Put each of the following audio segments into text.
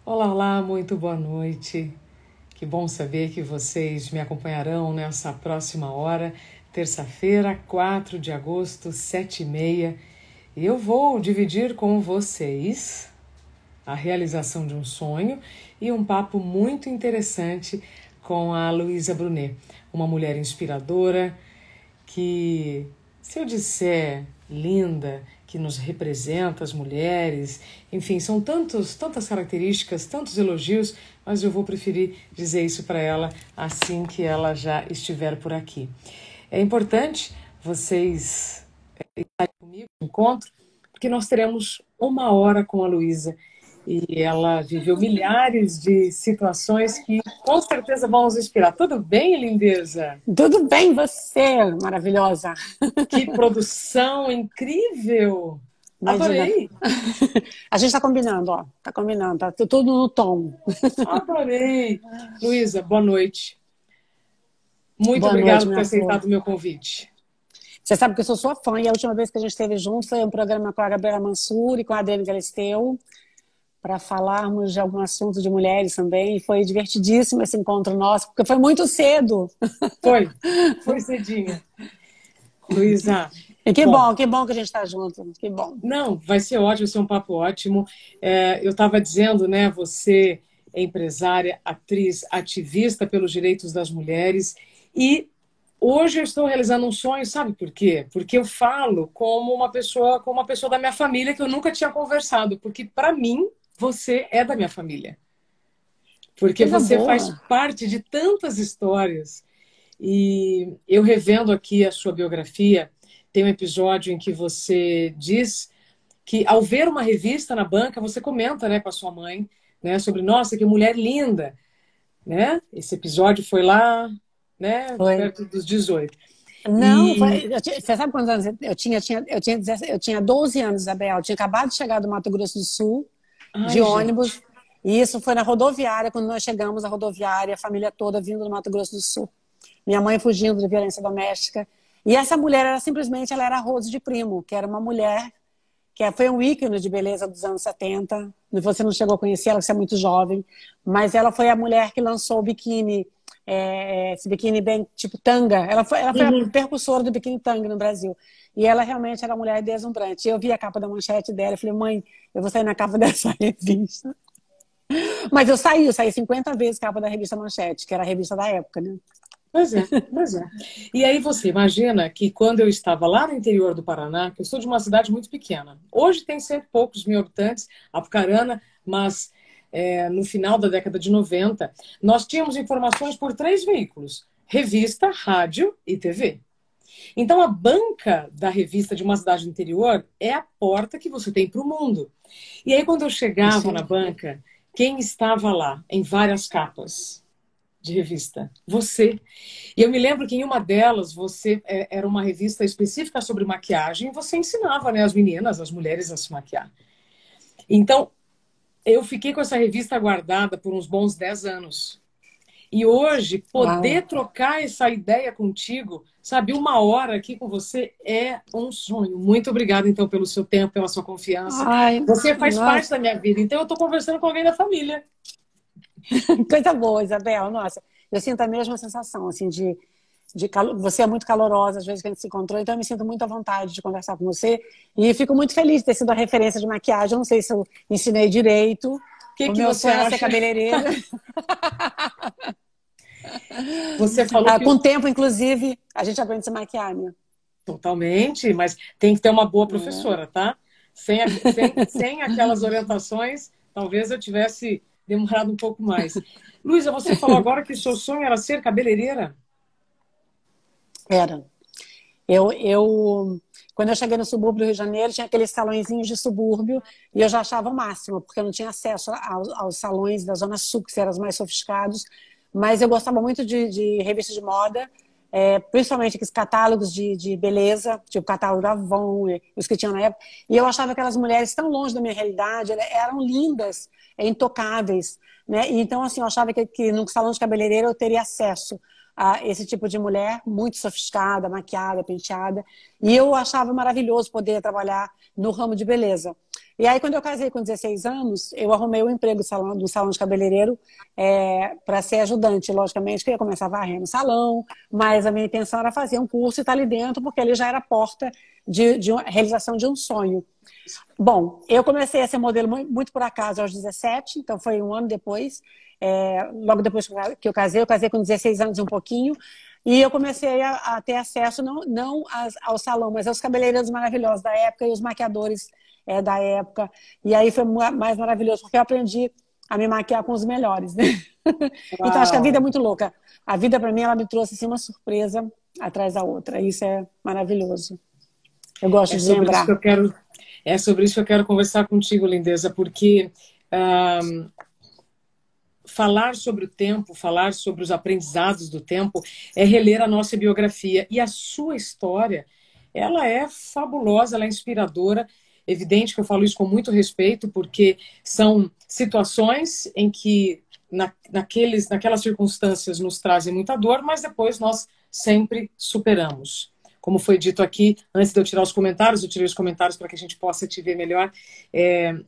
Olá, olá, muito boa noite. Que bom saber que vocês me acompanharão nessa próxima hora, terça-feira, 4 de agosto, 7h30. E eu vou dividir com vocês a realização de um sonho e um papo muito interessante com a Luísa Brunet, uma mulher inspiradora que, se eu disser linda, que nos representa as mulheres, enfim, são tantas características, tantos elogios, mas eu vou preferir dizer isso para ela assim que ela já estiver por aqui. É importante vocês estarem comigo no encontro, porque nós teremos 1 hora com a Luísa e ela viveu milhares de situações que com certeza vão nos inspirar. Tudo bem, lindeza? Tudo bem, você, maravilhosa. Que produção incrível! Imagina. Adorei! A gente tá combinando, ó. Tá combinando, tá tudo no tom. Adorei! Luísa, boa noite. Muito Boa obrigada noite, por ter minha flor. aceitado o meu convite. Você sabe que eu sou sua fã e a última vez que a gente esteve junto foi um programa com a Gabriela Mansur e com a Adriane Galisteu para falarmos de algum assunto de mulheres também. E foi divertidíssimo esse encontro nosso, porque foi muito cedo. Foi cedinha. Luísa, E bom, que bom que a gente está junto. Que bom. não, vai ser ótimo, vai ser um papo ótimo. Eu estava dizendo, né, você é empresária, atriz, ativista pelos direitos das mulheres e hoje eu estou realizando um sonho, sabe por quê? Porque eu falo como uma pessoa da minha família que eu nunca tinha conversado, porque para mim você é da minha família. Porque Coisa você faz boa. parte de tantas histórias. E eu revendo aqui a sua biografia, tem um episódio em que você diz que ao ver uma revista na banca, você comenta, né, com a sua mãe, né, sobre, nossa, que mulher linda, né? Esse episódio foi lá, né, Foi. perto dos 18. Não, E, você sabe quantos anos eu tinha 12 anos, Isabel. Eu tinha acabado de chegar do Mato Grosso do Sul, de ai, gente, ônibus, e isso foi na rodoviária, quando nós chegamos na rodoviária, a família toda vindo do Mato Grosso do Sul. Minha mãe fugindo de violência doméstica. E essa mulher era simplesmente, ela era a Rose de Primo, que era uma mulher foi um ícone de beleza dos anos 70. Você não chegou a conhecer ela, você é muito jovem, mas ela foi a mulher que lançou o biquíni, esse biquíni bem tipo tanga. Ela foi a uhum. precursora do biquíni tanga no Brasil. E ela realmente era uma mulher deslumbrante. Eu vi a capa da manchete dela e falei, mãe, eu vou sair na capa dessa revista. Mas eu saí 50 vezes capa da revista Manchete, que era a revista da época, né? Pois é, pois é. E aí você imagina que quando eu estava lá no interior do Paraná, que eu sou de uma cidade muito pequena, hoje tem cento e poucos mil habitantes, Apucarana, mas no final da década de 90, nós tínhamos informações por 3 veículos: revista, rádio e TV. Então a banca da revista de uma cidade do interior é a porta que você tem para o mundo. E aí quando eu chegava na Sim. banca, quem estava lá em várias capas de revista? Você. E eu me lembro que em uma delas você era uma revista específica sobre maquiagem e você ensinava, né, as meninas, as mulheres a se maquiar. Então, eu fiquei com essa revista guardada por uns bons 10 anos. E hoje, Uau. poder trocar essa ideia contigo, sabe, 1 hora aqui com você é um sonho. Muito obrigada, então, pelo seu tempo, pela sua confiança. Ai, Você faz parte nossa, da minha vida, então eu estou conversando com alguém da família. coisa boa, Isabel. Nossa, eu sinto a mesma sensação, assim, você é muito calorosa, às vezes que a gente se encontrou, então eu me sinto muito à vontade de conversar com você. E fico muito feliz de ter sido a referência de maquiagem. Eu não sei se eu ensinei direito. O que O que meu você sonho era ser acha? cabeleireira. Você falou Ah, que com o tempo, inclusive, a gente aprende a se maquiar, né? totalmente, mas tem que ter uma boa É. professora, tá? Sem aquelas orientações, talvez eu tivesse demorado um pouco mais. Luísa, você falou agora que seu sonho era ser cabeleireira? Era. Quando eu cheguei no subúrbio do Rio de Janeiro, tinha aqueles salõezinhos de subúrbio e eu já achava o máximo, porque eu não tinha acesso aos salões da Zona Sul, que eram os mais sofisticados, mas eu gostava muito de revistas de moda, principalmente aqueles catálogos de beleza, tipo o catálogo da Avon, os que tinham na época, e eu achava aquelas mulheres tão longe da minha realidade, elas eram lindas, intocáveis, né? E então, assim, eu achava que no salão de cabeleireiro eu teria acesso a esse tipo de mulher muito sofisticada, maquiada, penteada. E eu achava maravilhoso poder trabalhar no ramo de beleza. E aí, quando eu casei com 16 anos, eu arrumei um emprego no salão de cabeleireiro para ser ajudante. Logicamente, que eu ia começar a varrer no salão, mas a minha intenção era fazer um curso e estar ali dentro, porque ali já era a porta de uma realização de um sonho. Bom, eu comecei a ser modelo muito por acaso aos 17, então foi um ano depois. Logo depois que eu casei com 16 anos e um pouquinho, e eu comecei a ter acesso não ao salão, mas aos cabeleireiros maravilhosos da época e os maquiadores da época. E aí foi mais maravilhoso, porque eu aprendi a me maquiar com os melhores, né? Então acho que a vida é Uau! muito louca. A vida, para mim, ela me trouxe assim, uma surpresa atrás da outra. Isso é maravilhoso. Eu gosto É de sobre isso que lembrar. eu quero, é sobre isso que eu quero conversar contigo, lindeza, porque ah, falar sobre o tempo, falar sobre os aprendizados do tempo, é reler a nossa biografia. E a sua história, ela é fabulosa, ela é inspiradora. Evidente que eu falo isso com muito respeito, porque são situações em que naquelas circunstâncias nos trazem muita dor, mas depois nós sempre superamos. Como foi dito aqui, antes de eu tirar os comentários, eu tirei os comentários para que a gente possa te ver melhor.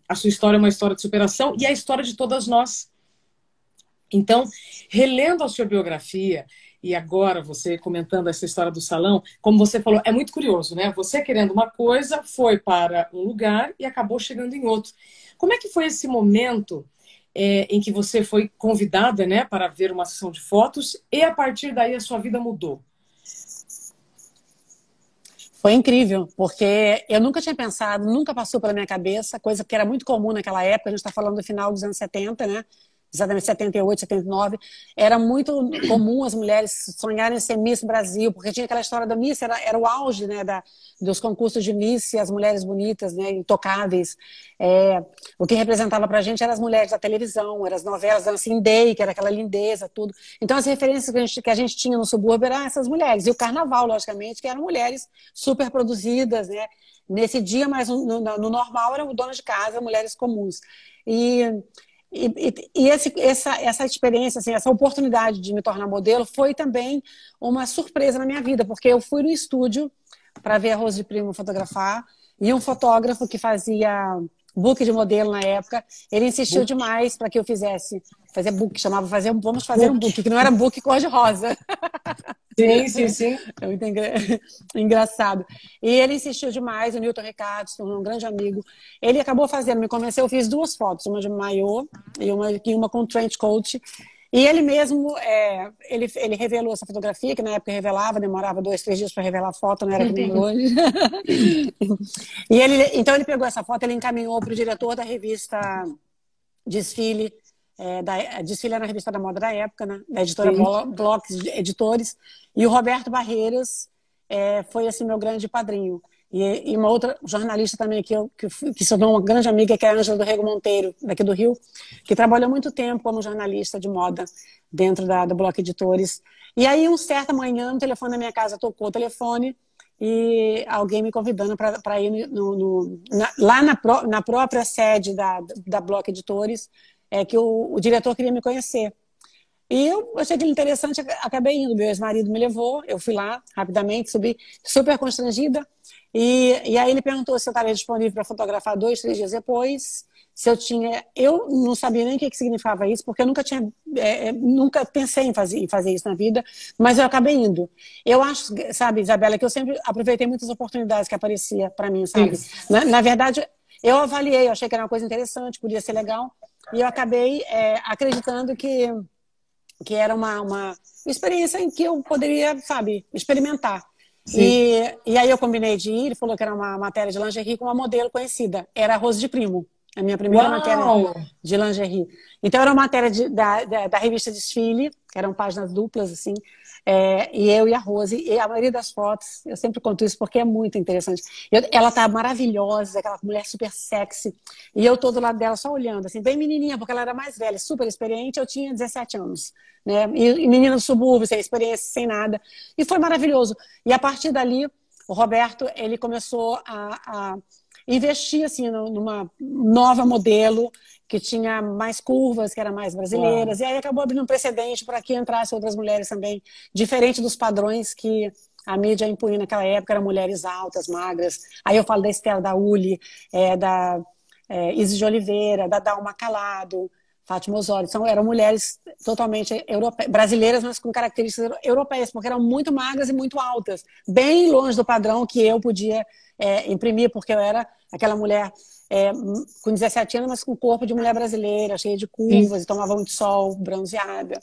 A sua história é uma história de superação e é a história de todas nós. Então, relendo a sua biografia, e agora você comentando essa história do salão, como você falou, é muito curioso, né? Você querendo uma coisa, foi para um lugar e acabou chegando em outro. Como é que foi esse momento em que você foi convidada, né, para ver uma sessão de fotos e a partir daí a sua vida mudou? Foi incrível, porque eu nunca tinha pensado, nunca passou pela minha cabeça, coisa que era muito comum naquela época, a gente está falando do final dos anos 70, né? Exatamente 78, 79, era muito comum as mulheres sonharem em ser Miss Brasil, porque tinha aquela história da Miss, era o auge, né, dos concursos de Miss e as mulheres bonitas, né, intocáveis. O que representava pra gente eram as mulheres da televisão, eram as novelas da Day, que era aquela lindeza, tudo. Então as referências que a gente tinha no subúrbio eram essas mulheres. E o carnaval, logicamente, que eram mulheres super produzidas, né, nesse dia, mas no normal eram donas de casa, mulheres comuns. Essa experiência, assim, essa oportunidade de me tornar modelo foi também uma surpresa na minha vida, porque eu fui no estúdio para ver a Rose de Primo fotografar e um fotógrafo que fazia book de modelo na época, ele insistiu Book, demais para que eu fazer book, chamava vamos fazer um book. book, que não era book cor-de-rosa. Sim, sim, sim. É muito engraçado. E ele insistiu demais, o Newton Ricardo, se tornou um grande amigo. Ele acabou fazendo, me convenceu, eu fiz duas fotos, uma de maiô e uma com trench coat. E ele mesmo, ele revelou essa fotografia, que na época revelava, demorava 2, 3 dias para revelar a foto, não era que nem hoje. Então ele pegou essa foto, ele encaminhou para o diretor da revista Desfile, Desfile era a revista da moda da época, né? Da editora Sim. Blocks Editores, e o Roberto Barreiras foi assim meu grande padrinho. E uma outra jornalista também que se tornou uma grande amiga, que é a Ângela do Rego Monteiro, daqui do Rio, que trabalhou muito tempo como jornalista de moda dentro do Bloco Editores. E aí, uma certa manhã, no telefone da minha casa tocou o telefone e alguém me convidando para ir lá na própria sede da Bloco Editores, que o diretor queria me conhecer. E eu achei aquilo interessante, acabei indo. Meu ex-marido me levou, eu fui lá rapidamente, subi, super constrangida. E aí ele perguntou se eu estaria disponível para fotografar 2, 3 dias depois. Se eu tinha. Eu não sabia nem o que significava isso, porque eu nunca pensei em fazer isso na vida, mas eu acabei indo. Eu acho, sabe, Isabela, que eu sempre aproveitei muitas oportunidades que aparecia para mim, sabe? Sim. Na verdade, eu avaliei, eu achei que era uma coisa interessante, podia ser legal, e eu acabei acreditando que era uma experiência em que eu poderia, sabe, experimentar. Sim. E aí eu combinei de ir, ele falou que era uma matéria de lingerie com uma modelo conhecida. Era a Rose de Primo, a minha primeira matéria Uau! de lingerie. Então era uma matéria da revista Desfile, que eram páginas duplas, assim, e eu e a Rose, e a maioria das fotos, eu sempre conto isso porque é muito interessante. Ela tá maravilhosa, aquela mulher super sexy, e eu tô do lado dela só olhando, assim, bem menininha, porque ela era mais velha, super experiente, eu tinha 17 anos, né? E menina do subúrbio, sem experiência, sem nada. E foi maravilhoso. E a partir dali, o Roberto, ele começou a investir, assim, numa nova modelo, que tinha mais curvas, que eram mais Uau! brasileiras, e aí acabou abrindo um precedente para que entrassem outras mulheres também, diferente dos padrões que a mídia impunha naquela época, eram mulheres altas, magras. Aí eu falo da Estela da Uli, da Isis de Oliveira, Dadalma Calado, Fátima Osório. Eram mulheres totalmente brasileiras, mas com características europeias, porque eram muito magras e muito altas, bem longe do padrão que eu podia imprimir, porque eu era aquela mulher com 17 anos, mas com corpo de mulher brasileira, cheia de curvas, e tomava muito sol, bronzeada.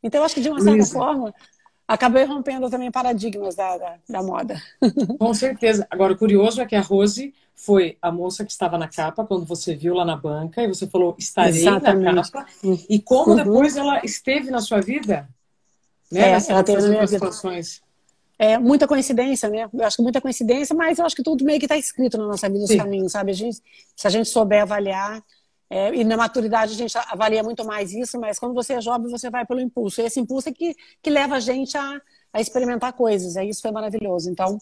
Então, eu acho que, de uma certa forma, acabei rompendo também paradigmas da moda. Com certeza. Agora, o curioso é que a Rose foi a moça que estava na capa quando você viu lá na banca e você falou, estarei na capa. E como depois ela esteve na sua vida, né? Ela teve nessas na minha outras vida. situações. Muita coincidência, né? Eu acho que muita coincidência, mas eu acho que tudo meio que está escrito na nossa vida, os caminhos, sabe? Se a gente souber avaliar, e na maturidade a gente avalia muito mais isso, mas quando você é jovem, você vai pelo impulso. E esse impulso é que leva a gente a experimentar coisas. Isso foi maravilhoso. Então,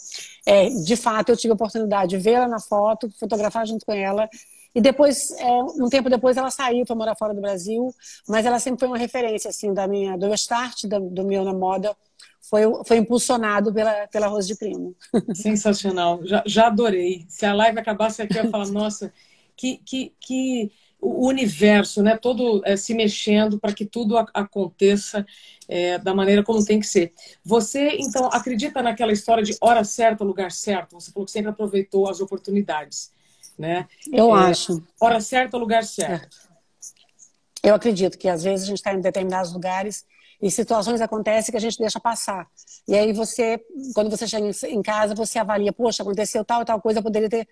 de fato, eu tive a oportunidade de vê-la na foto, fotografar junto com ela. E depois, um tempo depois, ela saiu para morar fora do Brasil, mas ela sempre foi uma referência, assim, do meu start, do meu na moda, foi impulsionado pela Rose de Primo. Sensacional. Já adorei. Se a live acabasse aqui, eu ia falar, nossa, que o universo, né, todo se mexendo para que tudo aconteça da maneira como tem que ser. Você, então, acredita naquela história de hora certa, lugar certo? Você falou que sempre aproveitou as oportunidades, né? Eu acho. Hora certa, lugar certo. Eu acredito que, às vezes, a gente está em determinados lugares e situações acontecem que a gente deixa passar. E aí quando você chega em casa, você avalia, poxa, aconteceu tal e tal coisa, eu poderia ter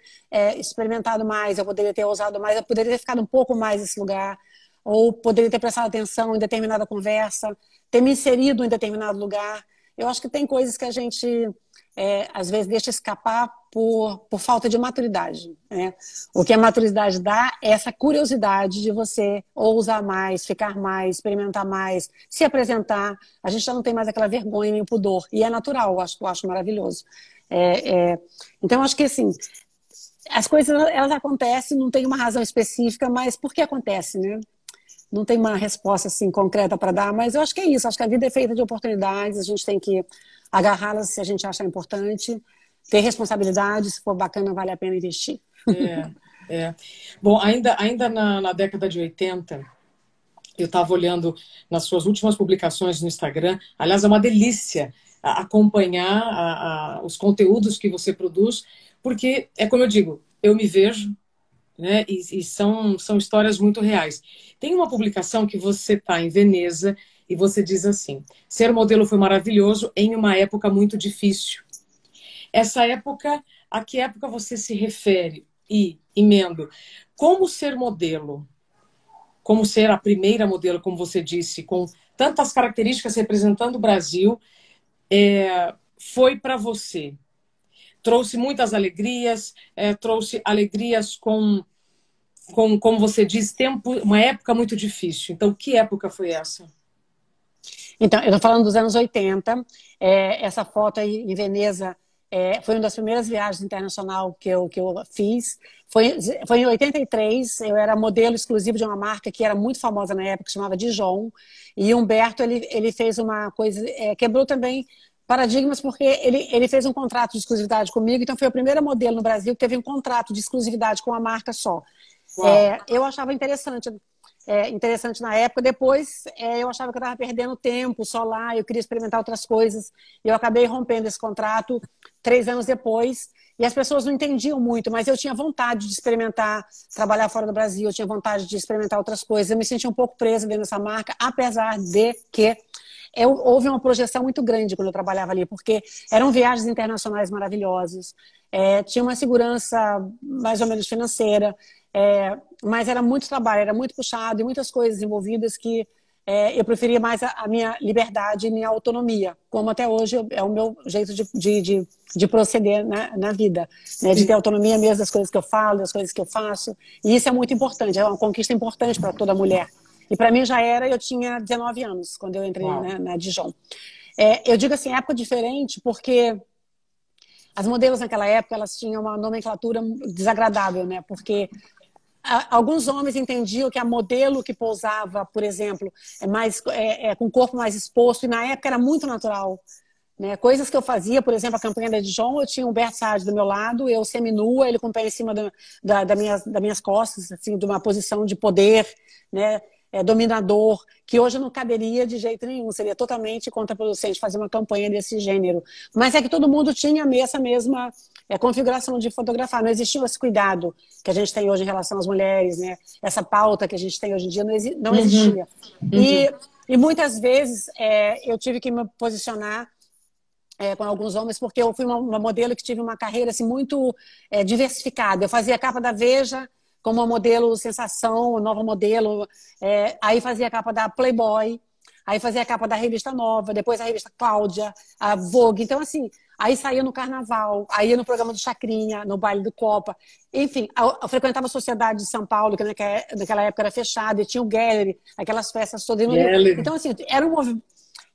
experimentado mais, eu poderia ter ousado mais, eu poderia ter ficado um pouco mais nesse lugar, ou poderia ter prestado atenção em determinada conversa, ter me inserido em determinado lugar. Eu acho que tem coisas que a gente, às vezes, deixa escapar por falta de maturidade, né? O que a maturidade dá é essa curiosidade de você ousar mais, ficar mais, experimentar mais, se apresentar. A gente já não tem mais aquela vergonha nem o pudor. E é natural, eu acho maravilhoso. Então, eu acho que, assim, as coisas elas acontecem, não tem uma razão específica, mas por que acontece, né? Não tem uma resposta assim concreta para dar, mas eu acho que é isso. Acho que a vida é feita de oportunidades, a gente tem que agarrá-las se a gente achar importante, ter responsabilidade, se for bacana, vale a pena investir. Bom, ainda na década de 80, eu estava olhando nas suas últimas publicações no Instagram. Aliás, é uma delícia acompanhar os conteúdos que você produz, porque, é como eu digo, eu me vejo, né? E são histórias muito reais. Tem uma publicação que você está em Veneza e você diz assim: ser modelo foi maravilhoso em uma época muito difícil. Essa época, a que época você se refere? E emendo, como ser modelo? Como ser a primeira modelo, como você disse, com tantas características representando o Brasil, foi para você? Trouxe muitas alegrias, trouxe alegrias com, como você diz, uma época muito difícil. Então, que época foi essa? Então, eu estou falando dos anos 80. Essa foto aí em Veneza foi uma das primeiras viagens internacionais que eu fiz. Foi em 83, eu era modelo exclusivo de uma marca que era muito famosa na época, que chamava Dijon. E Humberto, ele fez uma coisa, quebrou também paradigmas, porque ele fez um contrato de exclusividade comigo, então foi a primeira modelo no Brasil que teve um contrato de exclusividade com uma marca só. Eu achava interessante na época. Depois eu achava que eu estava perdendo tempo só lá, eu queria experimentar outras coisas. Eu acabei rompendo esse contrato 3 anos depois, e as pessoas não entendiam muito, mas eu tinha vontade de experimentar, trabalhar fora do Brasil, eu tinha vontade de experimentar outras coisas. Eu me sentia um pouco presa dentro dessa marca, apesar de que houve uma projeção muito grande quando eu trabalhava ali, porque eram viagens internacionais maravilhosas, tinha uma segurança mais ou menos financeira, mas era muito trabalho, era muito puxado e muitas coisas envolvidas que eu preferia mais a minha liberdade e minha autonomia, como até hoje é o meu jeito de proceder na vida, né? De ter autonomia mesmo das coisas que eu falo, das coisas que eu faço, e isso é muito importante, é uma conquista importante para toda mulher. E para mim já era, eu tinha 19 anos quando eu entrei na Dijon. Eu digo assim, época diferente, porque as modelos naquela época, elas tinham uma nomenclatura desagradável, né? Porque alguns homens entendiam que a modelo que pousava, por exemplo, com o corpo mais exposto, e na época era muito natural. né? Coisas que eu fazia, por exemplo, a campanha da Dijon, eu tinha o Humberto Saad do meu lado, eu seminua, ele com o pé em cima das minhas costas, assim, de uma posição de poder, né? Dominador, que hoje não caberia de jeito nenhum, seria totalmente contraproducente fazer uma campanha desse gênero. Mas é que todo mundo tinha essa mesma configuração de fotografar, não existia esse cuidado que a gente tem hoje em relação às mulheres, né? Essa pauta que a gente tem hoje em dia não Uhum, existia. uhum. E muitas vezes eu tive que me posicionar com alguns homens, porque eu fui uma modelo que tive uma carreira assim, muito diversificada. Eu fazia a capa da Veja como uma modelo sensação, nova modelo, aí fazia a capa da Playboy, aí fazia a capa da revista Nova, depois a revista Cláudia, a Vogue. Então, assim, aí saía no Carnaval, aí ia no programa do Chacrinha, no baile do Copa. Enfim, eu frequentava a Sociedade de São Paulo, que naquela época era fechada, e tinha o Gallery, aquelas festas todas no Rio. Gallery. Então, assim,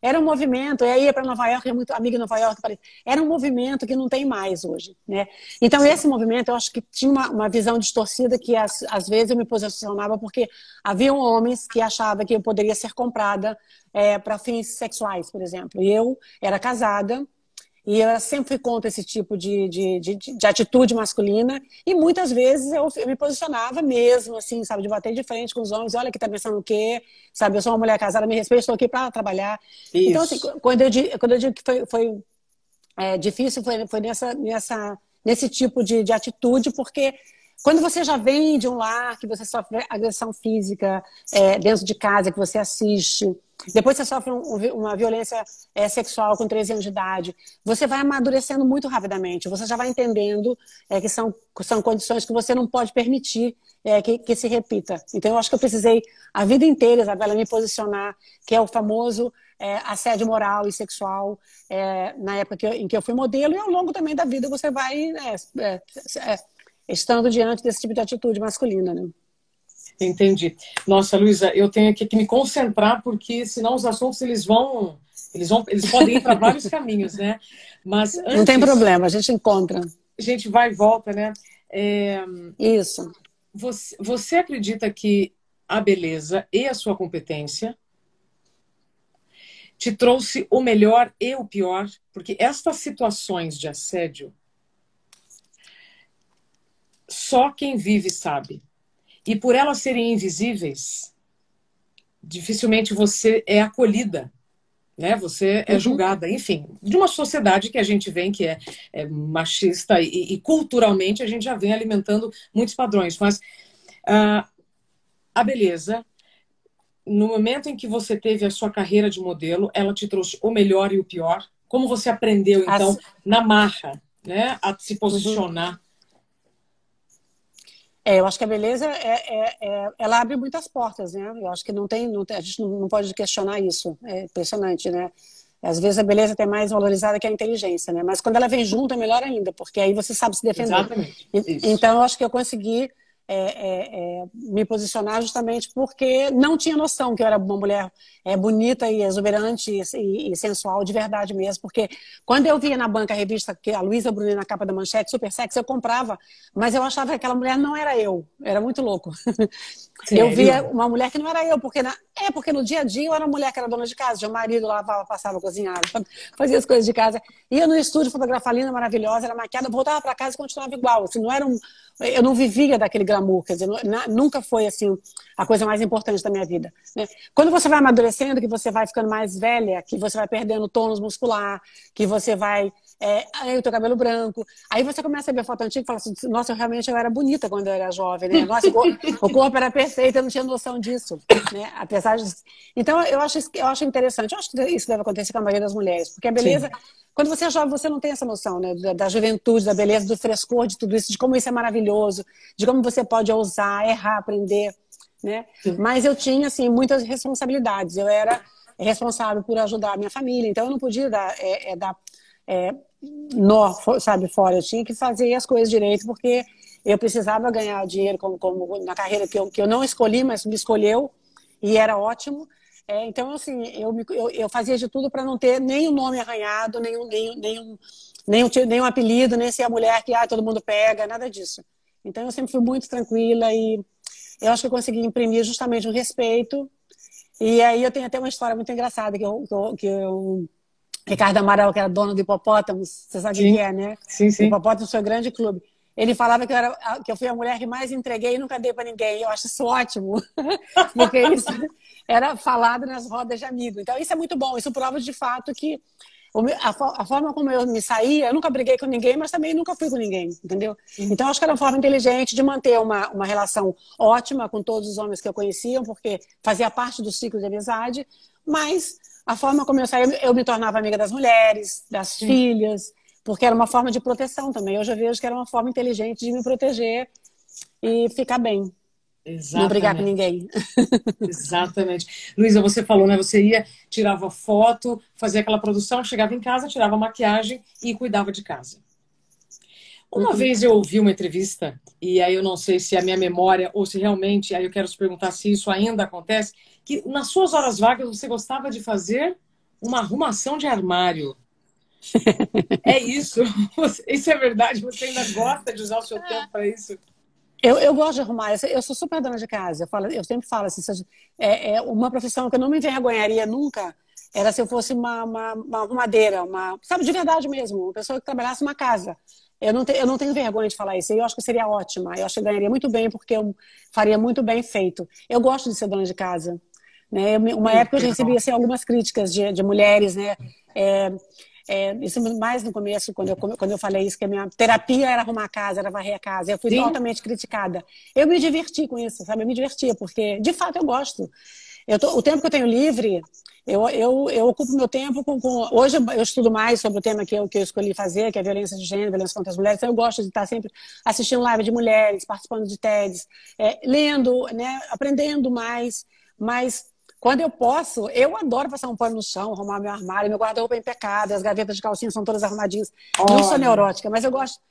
era um movimento, e aí ia para Nova York, é muito amiga em Nova York, era um movimento que não tem mais hoje, né? Então, esse movimento, eu acho que tinha uma visão distorcida que, às vezes, eu me posicionava porque haviam homens que achavam que eu poderia ser comprada para fins sexuais, por exemplo. E eu era casada, e eu sempre fui contra esse tipo de atitude masculina. E muitas vezes eu me posicionava mesmo, assim, sabe, de bater de frente com os homens. Olha que tá pensando o quê? Sabe, eu sou uma mulher casada, me respeito, estou aqui para trabalhar. Então, assim, Isso. quando eu digo que foi difícil, foi nesse tipo de atitude, porque quando você já vem de um lar que você sofre agressão física dentro de casa, que você assiste, depois você sofre uma violência sexual com 13 anos de idade, você vai amadurecendo muito rapidamente, você já vai entendendo que são condições que você não pode permitir que se repita. Então, eu acho que eu precisei a vida inteira, Isabela, me posicionar, que é o famoso assédio moral e sexual, na época em que eu fui modelo, e ao longo também da vida você vai estando diante desse tipo de atitude masculina, né? Entendi. Nossa, Luísa, eu tenho aqui que me concentrar, porque senão os assuntos eles podem ir para vários caminhos, né? Mas Não tem antes, problema, a gente encontra. a gente vai e volta, né? Isso. Você acredita que a beleza e a sua competência te trouxe o melhor e o pior? Porque estas situações de assédio, só quem vive sabe. E por elas serem invisíveis, dificilmente você é acolhida, né? Você é Uhum. julgada, enfim, de uma sociedade que a gente vê que é machista e culturalmente a gente já vem alimentando muitos padrões. Mas a beleza, no momento em que você teve a sua carreira de modelo, ela te trouxe o melhor e o pior. Como você aprendeu, então, na marra, né, a se Uhum. posicionar? Eu acho que a beleza ela abre muitas portas, né? Eu acho que a gente não pode questionar isso. É impressionante, né? Às vezes a beleza é até mais valorizada que a inteligência, né? Mas quando ela vem junto é melhor ainda, porque aí você sabe se defender. Exatamente, isso. Então eu acho que eu consegui me posicionar justamente porque não tinha noção que eu era uma mulher bonita e exuberante e sensual de verdade mesmo, porque quando eu via na banca a revista que a Luísa Brunet na capa da manchete, super sexy, eu comprava, mas eu achava que aquela mulher não era eu, era muito louco. Eu via Sério? uma mulher que não era eu, porque no dia a dia eu era uma mulher que era dona de casa, tinha um marido, lavava, passava, cozinhava, fazia as coisas de casa, ia no estúdio fotografar linda, maravilhosa, era maquiada, voltava para casa e continuava igual, assim, não era eu não vivia daquele glamour, quer dizer, nunca foi assim a coisa mais importante da minha vida, né? Quando você vai amadurecendo, que você vai ficando mais velha, que você vai perdendo tônus muscular, que você vai aí o teu cabelo branco, aí você começa a ver foto antiga e fala assim, nossa, eu era bonita quando eu era jovem, né? Nossa, o corpo era perfeito, eu não tinha noção disso, né? Apesar de... Então eu acho interessante, eu acho que isso deve acontecer com a maioria das mulheres, porque a beleza, Sim. quando você é jovem, você não tem essa noção, né? Da juventude, da beleza, do frescor, de tudo isso, de como isso é maravilhoso, de como você pode ousar, errar, aprender, né? Sim. Mas eu tinha, assim, muitas responsabilidades. Eu era responsável por ajudar a minha família, então eu não podia dar nó, sabe, fora. Eu tinha que fazer as coisas direito, porque eu precisava ganhar dinheiro como na carreira que eu não escolhi, mas me escolheu, e era ótimo. Então, assim, eu fazia de tudo para não ter nenhum nome arranhado, nenhum apelido, nem ser a mulher que todo mundo pega, nada disso. Então, eu sempre fui muito tranquila e eu acho que eu consegui imprimir justamente um respeito. E aí eu tenho até uma história muito engraçada que eu Ricardo Amaral, que era dono do Hipopótamos, você sabe o Sim, que é, né? sim, O sim. Hipopótamos foi um grande clube. Ele falava que eu fui a mulher que mais entreguei e nunca dei para ninguém. Eu acho isso ótimo, porque isso era falado nas rodas de amigos. Então, isso é muito bom. Isso prova de fato que a forma como eu me saía, eu nunca briguei com ninguém, mas também nunca fui com ninguém, entendeu? Sim. Então, acho que era uma forma inteligente de manter uma relação ótima com todos os homens que eu conhecia, porque fazia parte do ciclo de amizade, mas a forma como eu saía, eu me tornava amiga das mulheres, das Sim. filhas, porque era uma forma de proteção também. Hoje eu vejo que era uma forma inteligente de me proteger e ficar bem, não brigar com Exatamente. ninguém. Exatamente. Luísa, você falou, né? Você ia, tirava foto, fazia aquela produção, chegava em casa, tirava maquiagem e cuidava de casa. Uma Uhum. vez eu ouvi uma entrevista, e aí eu não sei se é a minha memória ou se realmente, aí eu quero te perguntar se isso ainda acontece, que nas suas horas vagas você gostava de fazer uma arrumação de armário. É isso? Isso é verdade? Você ainda gosta de usar o seu tempo para isso? Eu gosto de arrumar, eu sou super dona de casa. Eu sempre falo assim, uma profissão que eu não me envergonharia nunca era se eu fosse uma arrumadeira, sabe, de verdade mesmo, uma pessoa que trabalhasse numa casa. Eu não tenho vergonha de falar isso, eu acho que seria ótima, eu acho que eu ganharia muito bem, porque eu faria muito bem feito. Eu gosto de ser dona de casa. Né? Uma época eu já recebi Legal. assim, algumas críticas de mulheres, né? É, isso mais no começo, quando eu falei isso, que a minha terapia era arrumar a casa, era varrer a casa. Eu fui Sim, altamente criticada. Eu me diverti com isso, sabe? Eu me divertia, porque, de fato, eu gosto. O tempo que eu tenho livre, eu ocupo meu tempo Hoje eu estudo mais sobre o tema que eu escolhi fazer, que é violência de gênero, violência contra as mulheres. Então eu gosto de estar sempre assistindo live de mulheres, participando de TEDs, lendo, né? Aprendendo mais. Mas quando eu posso, eu adoro passar um pano no chão, arrumar meu armário, meu guarda-roupa é impecável, as gavetas de calcinha são todas arrumadinhas. Não sou olha, neurótica, mas eu gosto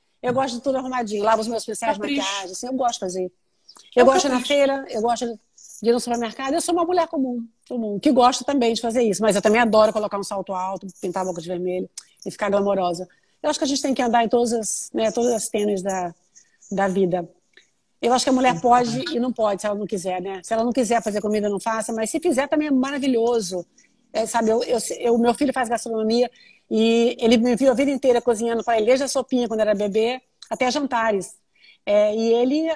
de tudo arrumadinho. Lavo os meus pincéis de capricho. maquiagem, assim, eu gosto de fazer. É Eu o gosto de ir na capricho. feira, eu gosto de ir no supermercado. Eu sou uma mulher comum, que gosta também de fazer isso. Mas eu também adoro colocar um salto alto, pintar a boca de vermelho e ficar glamourosa. Eu acho que a gente tem que andar em todas as tênues da vida. Eu acho que a mulher pode e não pode, se ela não quiser, né? Se ela não quiser fazer comida, não faça, mas se fizer também é maravilhoso. Sabe, meu filho faz gastronomia e ele me viu a vida inteira cozinhando para ele, desde a sopinha quando era bebê até jantares. E ele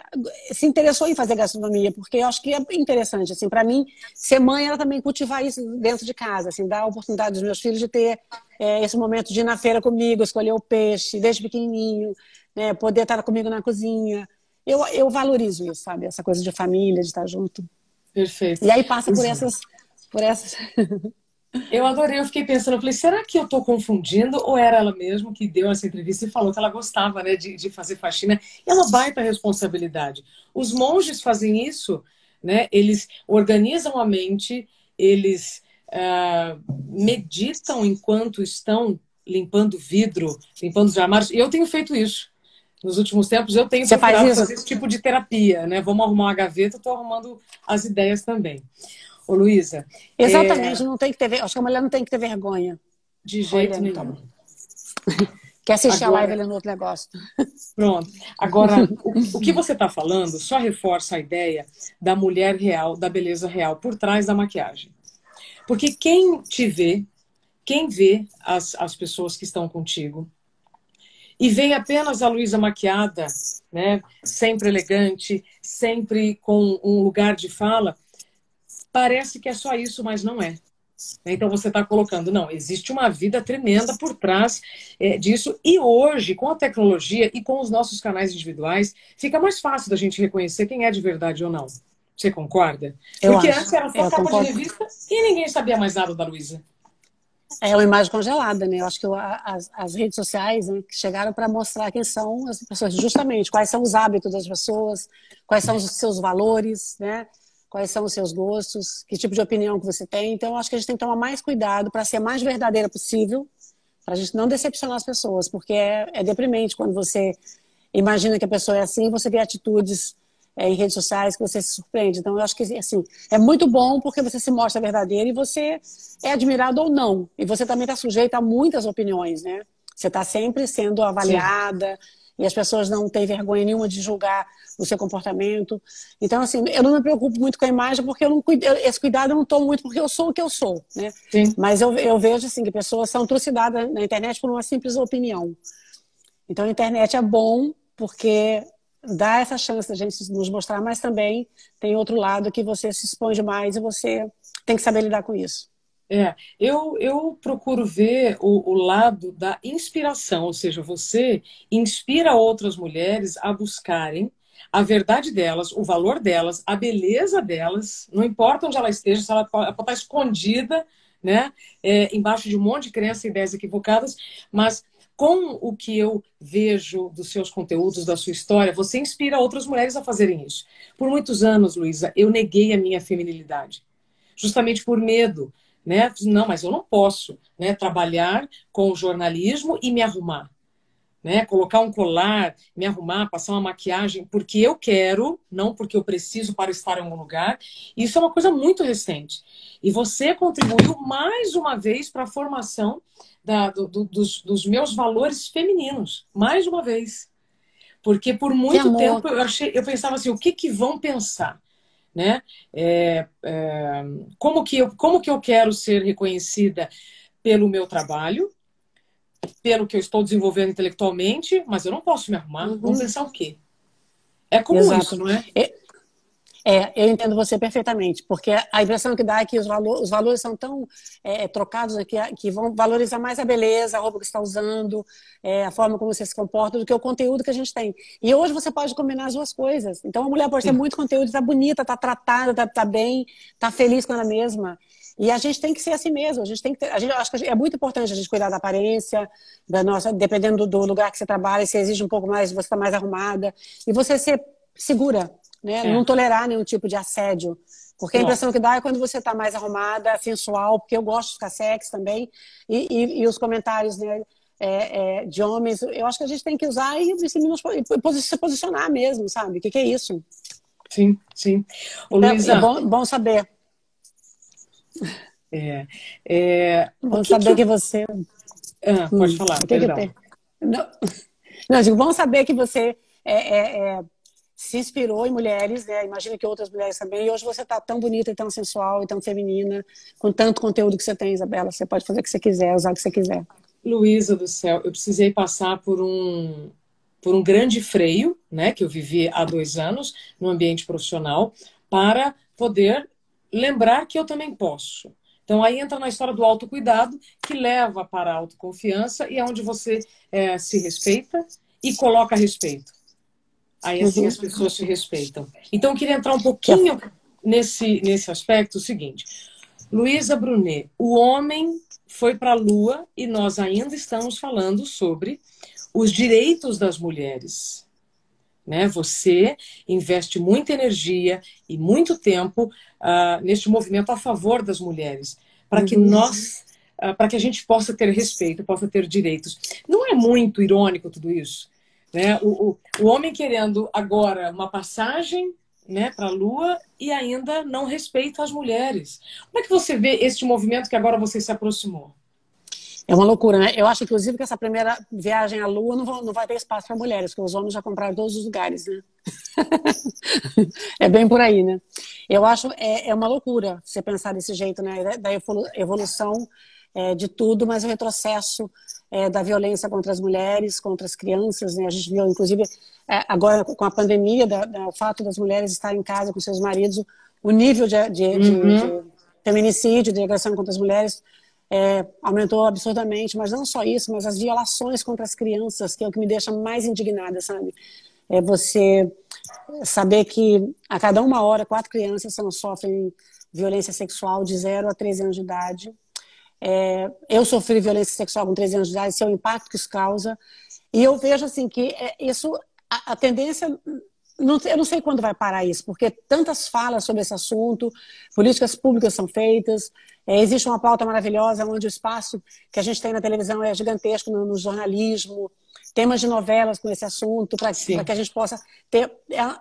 se interessou em fazer gastronomia, porque eu acho que é interessante, assim, para mim, ser mãe era também cultivar isso dentro de casa, assim, dar a oportunidade dos meus filhos de ter esse momento de ir na feira comigo, escolher o peixe desde pequenininho, né, poder estar comigo na cozinha. Eu valorizo isso, sabe? Essa coisa de família, de estar junto. Perfeito. E aí passa por Luísa, essas. eu adorei, eu fiquei pensando, eu falei, será que eu estou confundindo ou era ela mesma que deu essa entrevista e falou que ela gostava, né, de fazer faxina? E é uma baita responsabilidade. Os monges fazem isso, né? Eles organizam a mente, eles meditam enquanto estão limpando vidro, limpando os armários. E eu tenho feito isso. Nos últimos tempos, eu tenho Você faz procurado isso? fazer esse tipo de terapia, né? Vamos arrumar uma gaveta, eu estou arrumando as ideias também. Ô, Luísa, Exatamente, não tem que ter. Acho que a mulher não tem que ter vergonha. de Oi, jeito Lene, nenhum. toma. Quer assistir a live Agora, ali no outro negócio. pronto. Agora, o que você está falando só reforça a ideia da mulher real, da beleza real, por trás da maquiagem. Porque quem te vê, quem vê as pessoas que estão contigo, e vê apenas a Luísa maquiada, né, sempre elegante, sempre com um lugar de fala, parece que é só isso, mas não é. Então você está colocando, não, existe uma vida tremenda por trás disso. E hoje, com a tecnologia e com os nossos canais individuais, fica mais fácil da gente reconhecer quem é de verdade ou não. Você concorda? Eu Porque acho. antes era só Eu capa de concordo. revista e ninguém sabia mais nada da Luísa. É uma imagem congelada, né? Eu acho que as redes sociais, né, que chegaram para mostrar quem são as pessoas, justamente, quais são os hábitos das pessoas, quais são os seus valores, né? Quais são os seus gostos, que tipo de opinião que você tem. Então, eu acho que a gente tem que tomar mais cuidado para ser mais verdadeira possível, para a gente não decepcionar as pessoas, porque é deprimente quando você imagina que a pessoa é assim e você vê atitudes em redes sociais que você se surpreende. Então, eu acho que assim, é muito bom porque você se mostra verdadeiro e você é admirado ou não. E você também está sujeito a muitas opiniões, né? Você está sempre sendo Sim. avaliada, e as pessoas não têm vergonha nenhuma de julgar o seu comportamento. Então, assim, eu não me preocupo muito com a imagem, porque esse cuidado eu não tomo muito, porque eu sou o que eu sou, né? Sim. Mas eu vejo, assim, que pessoas são trucidadas na internet por uma simples opinião. Então, a internet é bom porque dá essa chance da gente nos mostrar, mas também tem outro lado que você se expõe demais e você tem que saber lidar com isso. Eu procuro ver o lado da inspiração, ou seja, você inspira outras mulheres a buscarem a verdade delas, o valor delas, a beleza delas, não importa onde ela esteja, se ela pode estar escondida, né, embaixo de um monte de crenças e ideias equivocadas, mas com o que eu vejo dos seus conteúdos, da sua história, você inspira outras mulheres a fazerem isso. Por muitos anos, Luísa, eu neguei a minha feminilidade, justamente por medo, né? Não, mas eu não posso, né, trabalhar com o jornalismo e me arrumar, né? Colocar um colar, me arrumar, passar uma maquiagem porque eu quero, não porque eu preciso para estar em algum lugar. Isso é uma coisa muito recente. E você contribuiu mais uma vez para a formação dos meus valores femininos, mais uma vez. Porque por Que muito amor. tempo eu pensava assim, o que vão pensar? Né? Como que eu quero ser reconhecida pelo meu trabalho, pelo que eu estou desenvolvendo intelectualmente, mas eu não posso me arrumar. Vamos Uhum. pensar o quê? É comum isso, Exato. não é? Eu entendo você perfeitamente, porque a impressão que dá é que os valores são tão trocados, né, que vão valorizar mais a beleza, a roupa que você está usando, a forma como você se comporta, do que o conteúdo que a gente tem. E hoje você pode combinar as duas coisas. Então a mulher pode ter Sim. muito conteúdo, está bonita, está tratada, está bem, está feliz com ela mesma. E a gente tem que ser assim mesmo. A gente tem que acho que é muito importante a gente cuidar da aparência, da nossa, dependendo do lugar que você trabalha, se exige um pouco mais, você está mais arrumada. E você ser segura, né? Não tolerar nenhum tipo de assédio. Porque a impressão que dá é quando você está mais arrumada, sensual, porque eu gosto de ficar sexy também, e os comentários, né, de homens, eu acho que a gente tem que usar e se posicionar mesmo, sabe? O que é isso? Sim, sim. Ô, Então, é Luísa, bom saber. é, o Bom que saber que... que você... pode falar, o que que perdão. tem? Não, não, eu digo, bom saber que você se inspirou em mulheres, né? Imagino que outras mulheres também. E hoje você está tão bonita e tão sensual e tão feminina, com tanto conteúdo que você tem, Isabela. Você pode fazer o que você quiser, usar o que você quiser. Luísa do céu, eu precisei passar por um grande freio, né, que eu vivi há 2 anos no ambiente profissional, para poder lembrar que eu também posso. Então aí entra na história do autocuidado, que leva para a autoconfiança e é onde você se respeita e coloca respeito. Aí assim Uhum. as pessoas se respeitam. Então eu queria entrar um Que é pouquinho nesse aspecto, o seguinte. Luísa Brunet, o homem foi para a Lua e nós ainda estamos falando sobre os direitos das mulheres. Né? Você investe muita energia e muito tempo neste movimento a favor das mulheres, para que para que a gente possa ter respeito, possa ter direitos. Não é muito irônico tudo isso? Né? O homem querendo agora uma passagem, né, para a Lua e ainda não respeita as mulheres. Como é que você vê este movimento que agora você se aproximou? É uma loucura, né? Eu acho, inclusive, que essa primeira viagem à Lua não vai ter espaço para mulheres, porque os homens já compraram todos os lugares, né? É bem por aí, né? Eu acho uma loucura você pensar desse jeito, né? Da evolução de tudo, mas o retrocesso da violência contra as mulheres, contra as crianças, né? A gente viu, inclusive, agora com a pandemia, o fato das mulheres estarem em casa com seus maridos, o nível de feminicídio, de agressão contra as mulheres aumentou absurdamente, mas não só isso, mas as violações contra as crianças, que é o que me deixa mais indignada, sabe? É você saber que a cada 1 hora 4 crianças sofrem violência sexual de 0 a 13 anos de idade. Eu sofri violência sexual com 13 anos de idade, esse é o impacto que isso causa. E eu vejo assim que isso, a tendência, eu não sei quando vai parar isso, porque tantas falas sobre esse assunto, políticas públicas são feitas, existe uma pauta maravilhosa onde o espaço que a gente tem na televisão é gigantesco no jornalismo, temas de novelas com esse assunto, para que a gente possa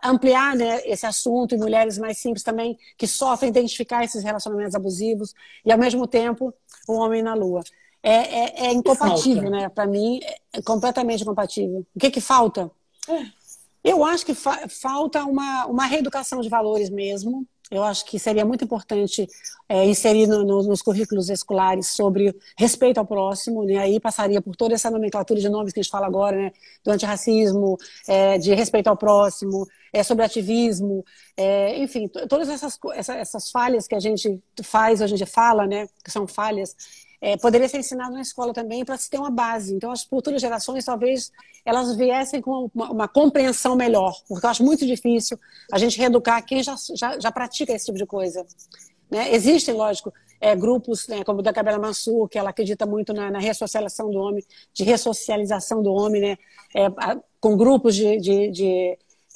ampliar, né, esse assunto, e mulheres mais simples também que sofrem identificar esses relacionamentos abusivos, e ao mesmo tempo o homem na Lua. é O que incompatível, falta? né? Para mim, é completamente incompatível. O que que falta? Eu acho que falta uma reeducação de valores mesmo. Eu acho que seria muito importante inserir nos currículos escolares sobre respeito ao próximo, né? Aí passaria por toda essa nomenclatura de nomes que a gente fala agora, né? Do antirracismo, de respeito ao próximo, sobre ativismo, enfim, todas essas falhas que a gente faz, hoje em dia fala, né? Que são falhas, poderia ser ensinado na escola também para se ter uma base. Então, as futuras gerações, talvez, elas viessem com uma compreensão melhor, porque eu acho muito difícil a gente reeducar quem já pratica esse tipo de coisa. Né? Existem, lógico, grupos, né, como o da Gabriela Mansur, que ela acredita muito na ressocialização do homem, de ressocialização do homem, né? Com grupos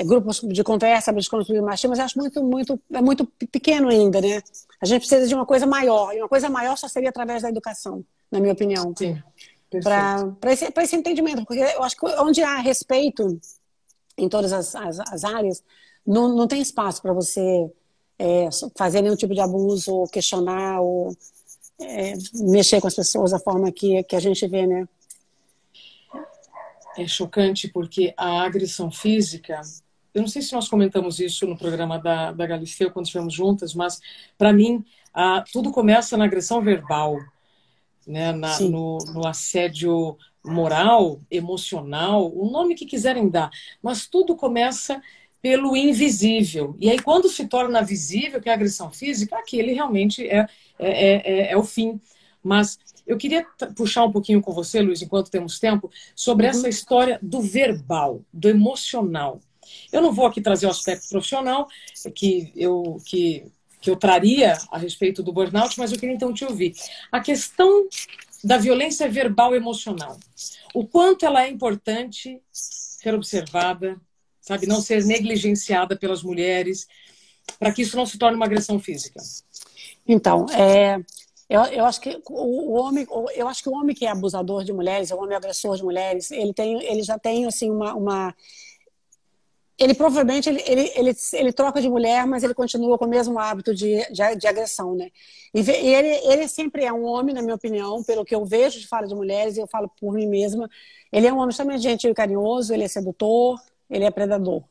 grupos de conversa para desconstruir o machismo, mas eu acho muito pequeno ainda, né? A gente precisa de uma coisa maior, e uma coisa maior só seria através da educação, na minha opinião. Sim, perfeito. Para esse entendimento, porque eu acho que onde há respeito em todas as áreas, não tem espaço para você fazer nenhum tipo de abuso, ou questionar, ou mexer com as pessoas da forma que a gente vê, né? É chocante porque a agressão física, eu não sei se nós comentamos isso no programa da Galisteu quando estivemos juntas, mas para mim tudo começa na agressão verbal, né? Sim. No assédio moral, emocional, o nome que quiserem dar, mas tudo começa pelo invisível. E aí quando se torna visível, que é a agressão física, aquele realmente é o fim. Mas eu queria puxar um pouquinho com você, Luiz, enquanto temos tempo, sobre essa história do verbal, do emocional. Eu não vou aqui trazer o aspecto profissional que eu traria a respeito do burnout, mas eu queria então te ouvir. A questão da violência verbal e emocional. O quanto ela é importante ser observada, sabe, não ser negligenciada pelas mulheres, para que isso não se torne uma agressão física. Então, eu acho que eu acho que o homem que é abusador de mulheres, o homem agressor de mulheres, ele já tem assim ele provavelmente ele troca de mulher, mas ele continua com o mesmo hábito de agressão, né? E ele sempre é um homem, na minha opinião, pelo que eu vejo de fala de mulheres, e eu falo por mim mesma, ele é um homem extremamente gentil e carinhoso, ele é sedutor, ele é predador,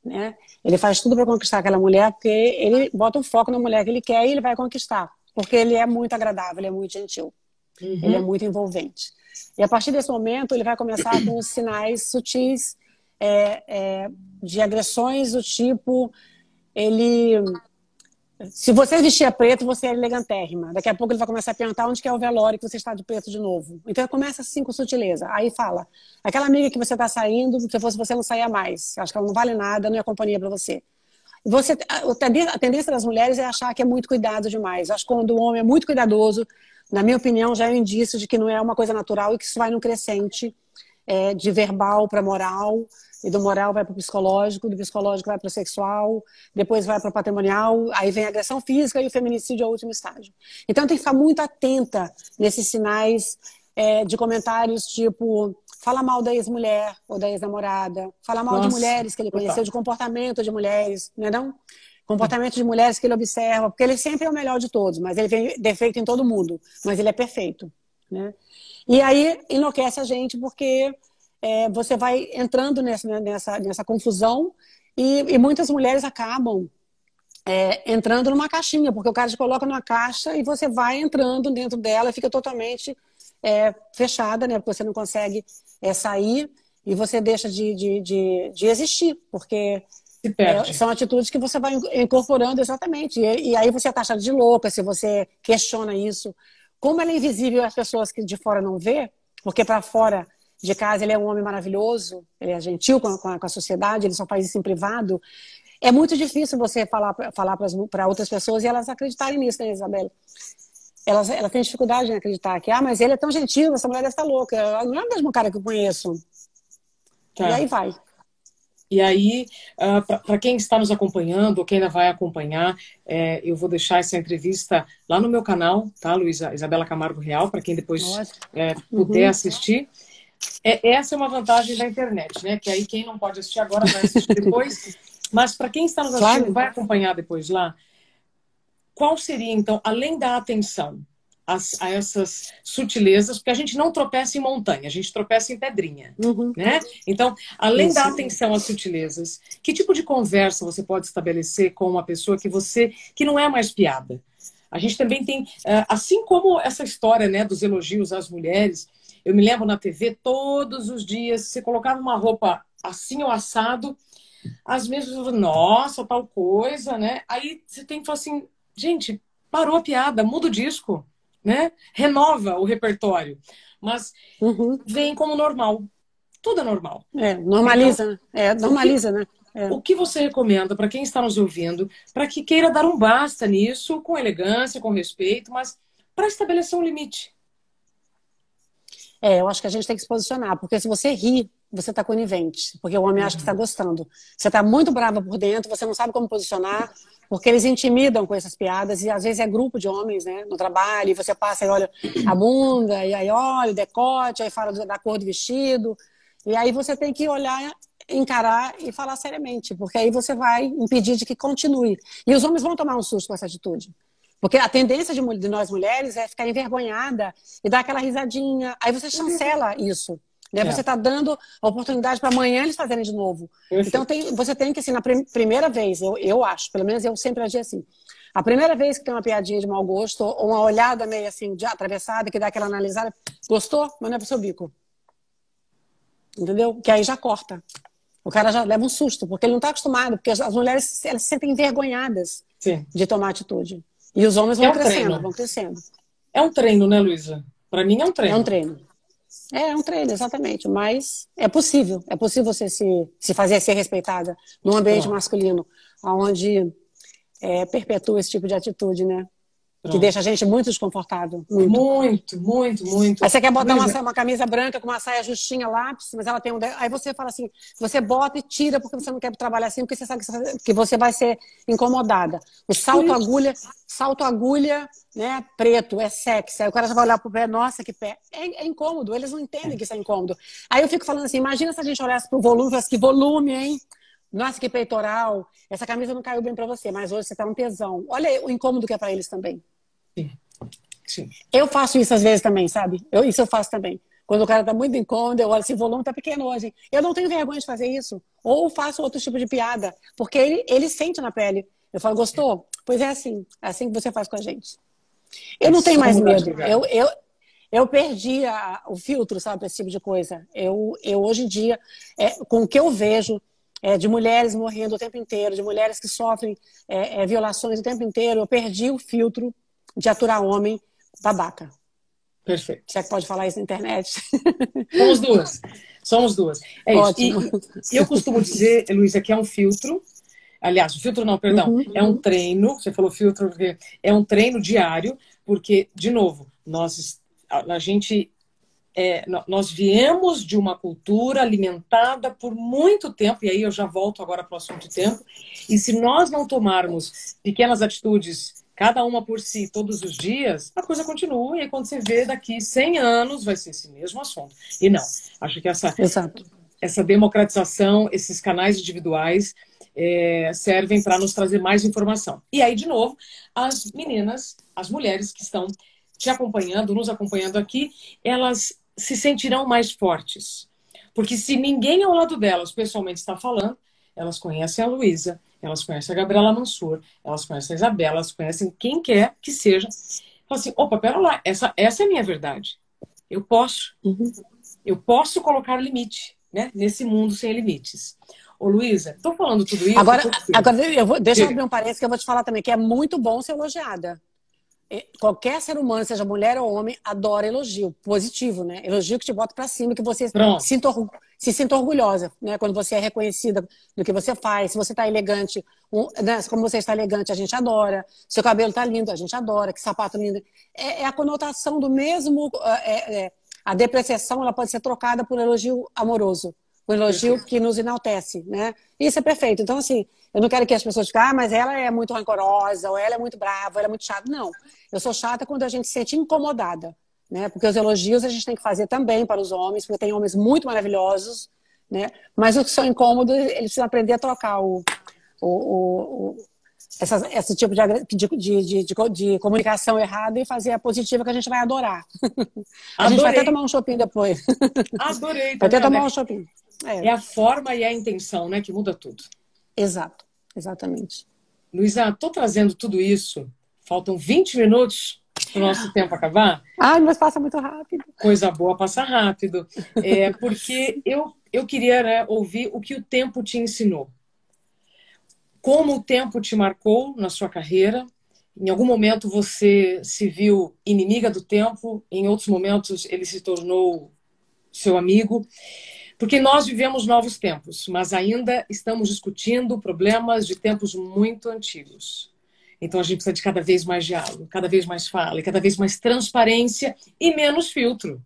né? Ele faz tudo para conquistar aquela mulher, porque ele bota um foco na mulher que ele quer e ele vai conquistar, porque ele é muito agradável, ele é muito gentil, ele é muito envolvente. E a partir desse momento, ele vai começar com os sinais sutis de agressões do tipo, se você vestia preto, você é elegantérrima. Daqui a pouco ele vai começar a perguntar onde que é o velório que você está de preto de novo. Então começa assim com sutileza. Aí fala, aquela amiga que você está saindo, se fosse você não saía mais. Acho que ela não vale nada, não é companhia para você. A tendência das mulheres é achar que é muito cuidado demais. Acho que quando o homem é muito cuidadoso, na minha opinião, já é um indício de que não é uma coisa natural e que isso vai num crescente de verbal para moral, e do moral vai para o psicológico, do psicológico vai para o sexual, depois vai para o patrimonial, aí vem a agressão física e o feminicídio é o último estágio. Então tem que ficar muito atenta nesses sinais de comentários tipo, fala mal da ex-mulher ou da ex-namorada, fala mal de mulheres que ele conheceu, de comportamento de mulheres, não é não? Comportamento de mulheres que ele observa, porque ele sempre é o melhor de todos, mas ele tem defeito em todo mundo, mas ele é perfeito, né? E aí enlouquece a gente porque você vai entrando nessa confusão e muitas mulheres acabam entrando numa caixinha, porque o cara te coloca numa caixa e você vai entrando dentro dela e fica totalmente fechada, né? Porque você não consegue sair e você deixa de existir, porque são atitudes que você vai incorporando exatamente. E aí você é taxada de louca se você questiona isso. Como ela é invisível às pessoas que de fora não vê, porque para fora de casa ele é um homem maravilhoso, ele é gentil com a sociedade, ele só faz isso em privado, é muito difícil você falar para outras pessoas e elas acreditarem nisso, né, Isabela? Elas têm dificuldade em acreditar que, mas ele é tão gentil, essa mulher deve estar louca, não é o mesmo cara que eu conheço. Tá. E aí vai. E aí, para quem está nos acompanhando, ou quem ainda vai acompanhar, eu vou deixar essa entrevista lá no meu canal, tá, Luísa? Isabela Camargo Real, para quem depois puder assistir. Essa é uma vantagem da internet, né? Que aí quem não pode assistir agora vai assistir depois. Mas para quem está nos assistindo, vai acompanhar depois lá. Qual seria, então, além da atenção a essas sutilezas, porque a gente não tropeça em montanha, a gente tropeça em pedrinha, né? Então, além da atenção às sutilezas, que tipo de conversa você pode estabelecer com uma pessoa que não é mais piada? A gente também tem, assim como essa história, né, dos elogios às mulheres, eu me lembro na TV, todos os dias, você colocava uma roupa assim ou assado, as mesmas pessoas, nossa, tal coisa, né? Aí você tem que falar assim, gente, parou a piada, muda o disco, né? Renova o repertório. Mas vem como normal. Tudo é normal. Normaliza, então, normaliza, né? O que você recomenda para quem está nos ouvindo, para que queira dar um basta nisso, com elegância, com respeito, mas para estabelecer um limite? Eu acho que a gente tem que se posicionar, porque se você ri, você está conivente, porque o homem acha que está gostando. Você está muito brava por dentro, você não sabe como posicionar, porque eles intimidam com essas piadas, e às vezes é grupo de homens, né, no trabalho, e você passa e olha a bunda, e aí olha o decote, aí fala da cor do vestido, e aí você tem que olhar, encarar e falar seriamente, porque aí você vai impedir de que continue. E os homens vão tomar um susto com essa atitude. Porque a tendência de nós mulheres é ficar envergonhada e dar aquela risadinha. Aí você chancela isso. Né? Você está dando a oportunidade para amanhã eles fazerem de novo. Então você tem que, assim, na primeira vez, eu acho, pelo menos eu sempre agi assim. A primeira vez que tem uma piadinha de mau gosto, ou uma olhada meio assim, de atravessada, que dá aquela analisada, gostou? Mas não é pro seu bico. Entendeu? Que aí já corta. O cara já leva um susto, porque ele não está acostumado, porque as mulheres elas se sentem envergonhadas de tomar atitude. E os homens vão crescendo, vão crescendo. É um treino, né, Luísa? Para mim é um treino. É um treino. É um treino, exatamente. Mas é possível. É possível você se fazer ser respeitada num ambiente masculino, onde perpetua esse tipo de atitude, né? Que deixa a gente muito desconfortável. Muito, muito, muito. Aí você quer botar uma camisa branca com uma saia justinha lápis, mas ela tem um... Aí você fala assim, você bota e tira porque você não quer trabalhar assim, porque você sabe que você vai ser incomodada. O salto agulha, né, preto, é sexy. Aí o cara já vai olhar pro pé, nossa, que pé. É incômodo, eles não entendem que isso é incômodo. Aí eu fico falando assim, imagina se a gente olhasse pro volume e falasse, que volume, hein? Nossa, que peitoral. Essa camisa não caiu bem pra você, mas hoje você tá um tesão. Olha o incômodo que é pra eles também. Sim. Eu faço isso às vezes também, sabe? Isso eu faço também. Quando o cara tá muito incômodo, eu olho, esse volume tá pequeno hoje. Eu não tenho vergonha de fazer isso. Ou faço outro tipo de piada. Porque ele sente na pele. Eu falo, gostou? Pois é assim que você faz com a gente. Eu não tenho mais medo. Eu perdi o filtro, sabe, para esse tipo de coisa. Eu hoje em dia, com o que eu vejo de mulheres morrendo o tempo inteiro, de mulheres que sofrem violações o tempo inteiro, eu perdi o filtro de aturar homem babaca. Perfeito. Você pode falar isso na internet? Somos duas. É Ótimo. isso. E eu costumo dizer, Luísa, que é um filtro. Aliás, o filtro não, perdão. É um treino. Você falou filtro, porque é um treino diário, porque, de novo, nós viemos de uma cultura alimentada por muito tempo, e aí eu já volto agora para o assunto de tempo, e se nós não tomarmos pequenas atitudes, cada uma por si, todos os dias, a coisa continua, e aí quando você vê daqui 100 anos, vai ser esse mesmo assunto. E não, acho que essa democratização, esses canais individuais servem para nos trazer mais informação. E aí, de novo, as meninas, as mulheres que estão te acompanhando, nos acompanhando aqui, elas se sentirão mais fortes. Porque se ninguém ao lado delas pessoalmente está falando, elas conhecem a Luísa, elas conhecem a Gabriela Mansur, elas conhecem a Isabela, elas conhecem quem quer que seja. Falam assim, opa, pera lá, essa é a minha verdade. Eu posso colocar limite, né? Nesse mundo sem limites. Ô, Luísa, estou falando tudo isso... Agora deixa eu abrir um parênteses que eu vou te falar também, que é muito bom ser elogiada. Qualquer ser humano, seja mulher ou homem, adora elogio positivo, né? Elogio que te bota pra cima, que você se sinta orgulhosa, né? Quando você é reconhecida do que você faz, se você tá elegante, né? Como você está elegante, a gente adora. Seu cabelo tá lindo, a gente adora. Que sapato lindo. É a conotação do mesmo... a depreciação, ela pode ser trocada por elogio amoroso. Um elogio que nos enaltece, né? Isso é perfeito. Então, assim, eu não quero que as pessoas fiquem, mas ela é muito rancorosa, ou ela é muito brava, ou ela é muito chata. Não. Eu sou chata quando a gente se sente incomodada, né? Porque os elogios a gente tem que fazer também para os homens, porque tem homens muito maravilhosos, né? Mas os que são incômodos, eles precisam aprender a trocar esse tipo de comunicação errada e fazer a positiva que a gente vai adorar. A gente vai até tomar um shopping depois. Adorei. Vai até tomar um shopping. É a forma e a intenção, né, que muda tudo. Exato, exatamente. Luísa, estou trazendo tudo isso. Faltam 20 minutos para o nosso tempo acabar. Ai, mas passa muito rápido. Coisa boa, passa rápido. Porque eu queria, né, ouvir o que o tempo te ensinou. Como o tempo te marcou na sua carreira. Em algum momento você se viu inimiga do tempo, em outros momentos ele se tornou seu amigo. Porque nós vivemos novos tempos, mas ainda estamos discutindo problemas de tempos muito antigos. Então a gente precisa de cada vez mais diálogo, cada vez mais fala, e cada vez mais transparência e menos filtro.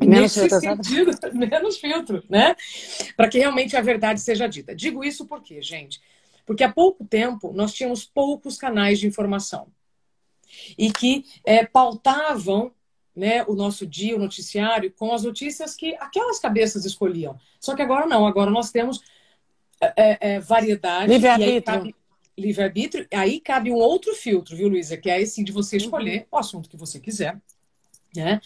Menos Nesse sentido, menos filtro, né? Para que realmente a verdade seja dita. Digo isso por quê, gente? Porque há pouco tempo nós tínhamos poucos canais de informação e que pautavam, né, o nosso dia, o noticiário, com as notícias que aquelas cabeças escolhiam. Só que agora não, agora nós temos variedade. Livre-arbítrio. Livre-arbítrio, aí cabe um outro filtro, viu, Luísa? Que é esse de você escolher o assunto que você quiser. Né?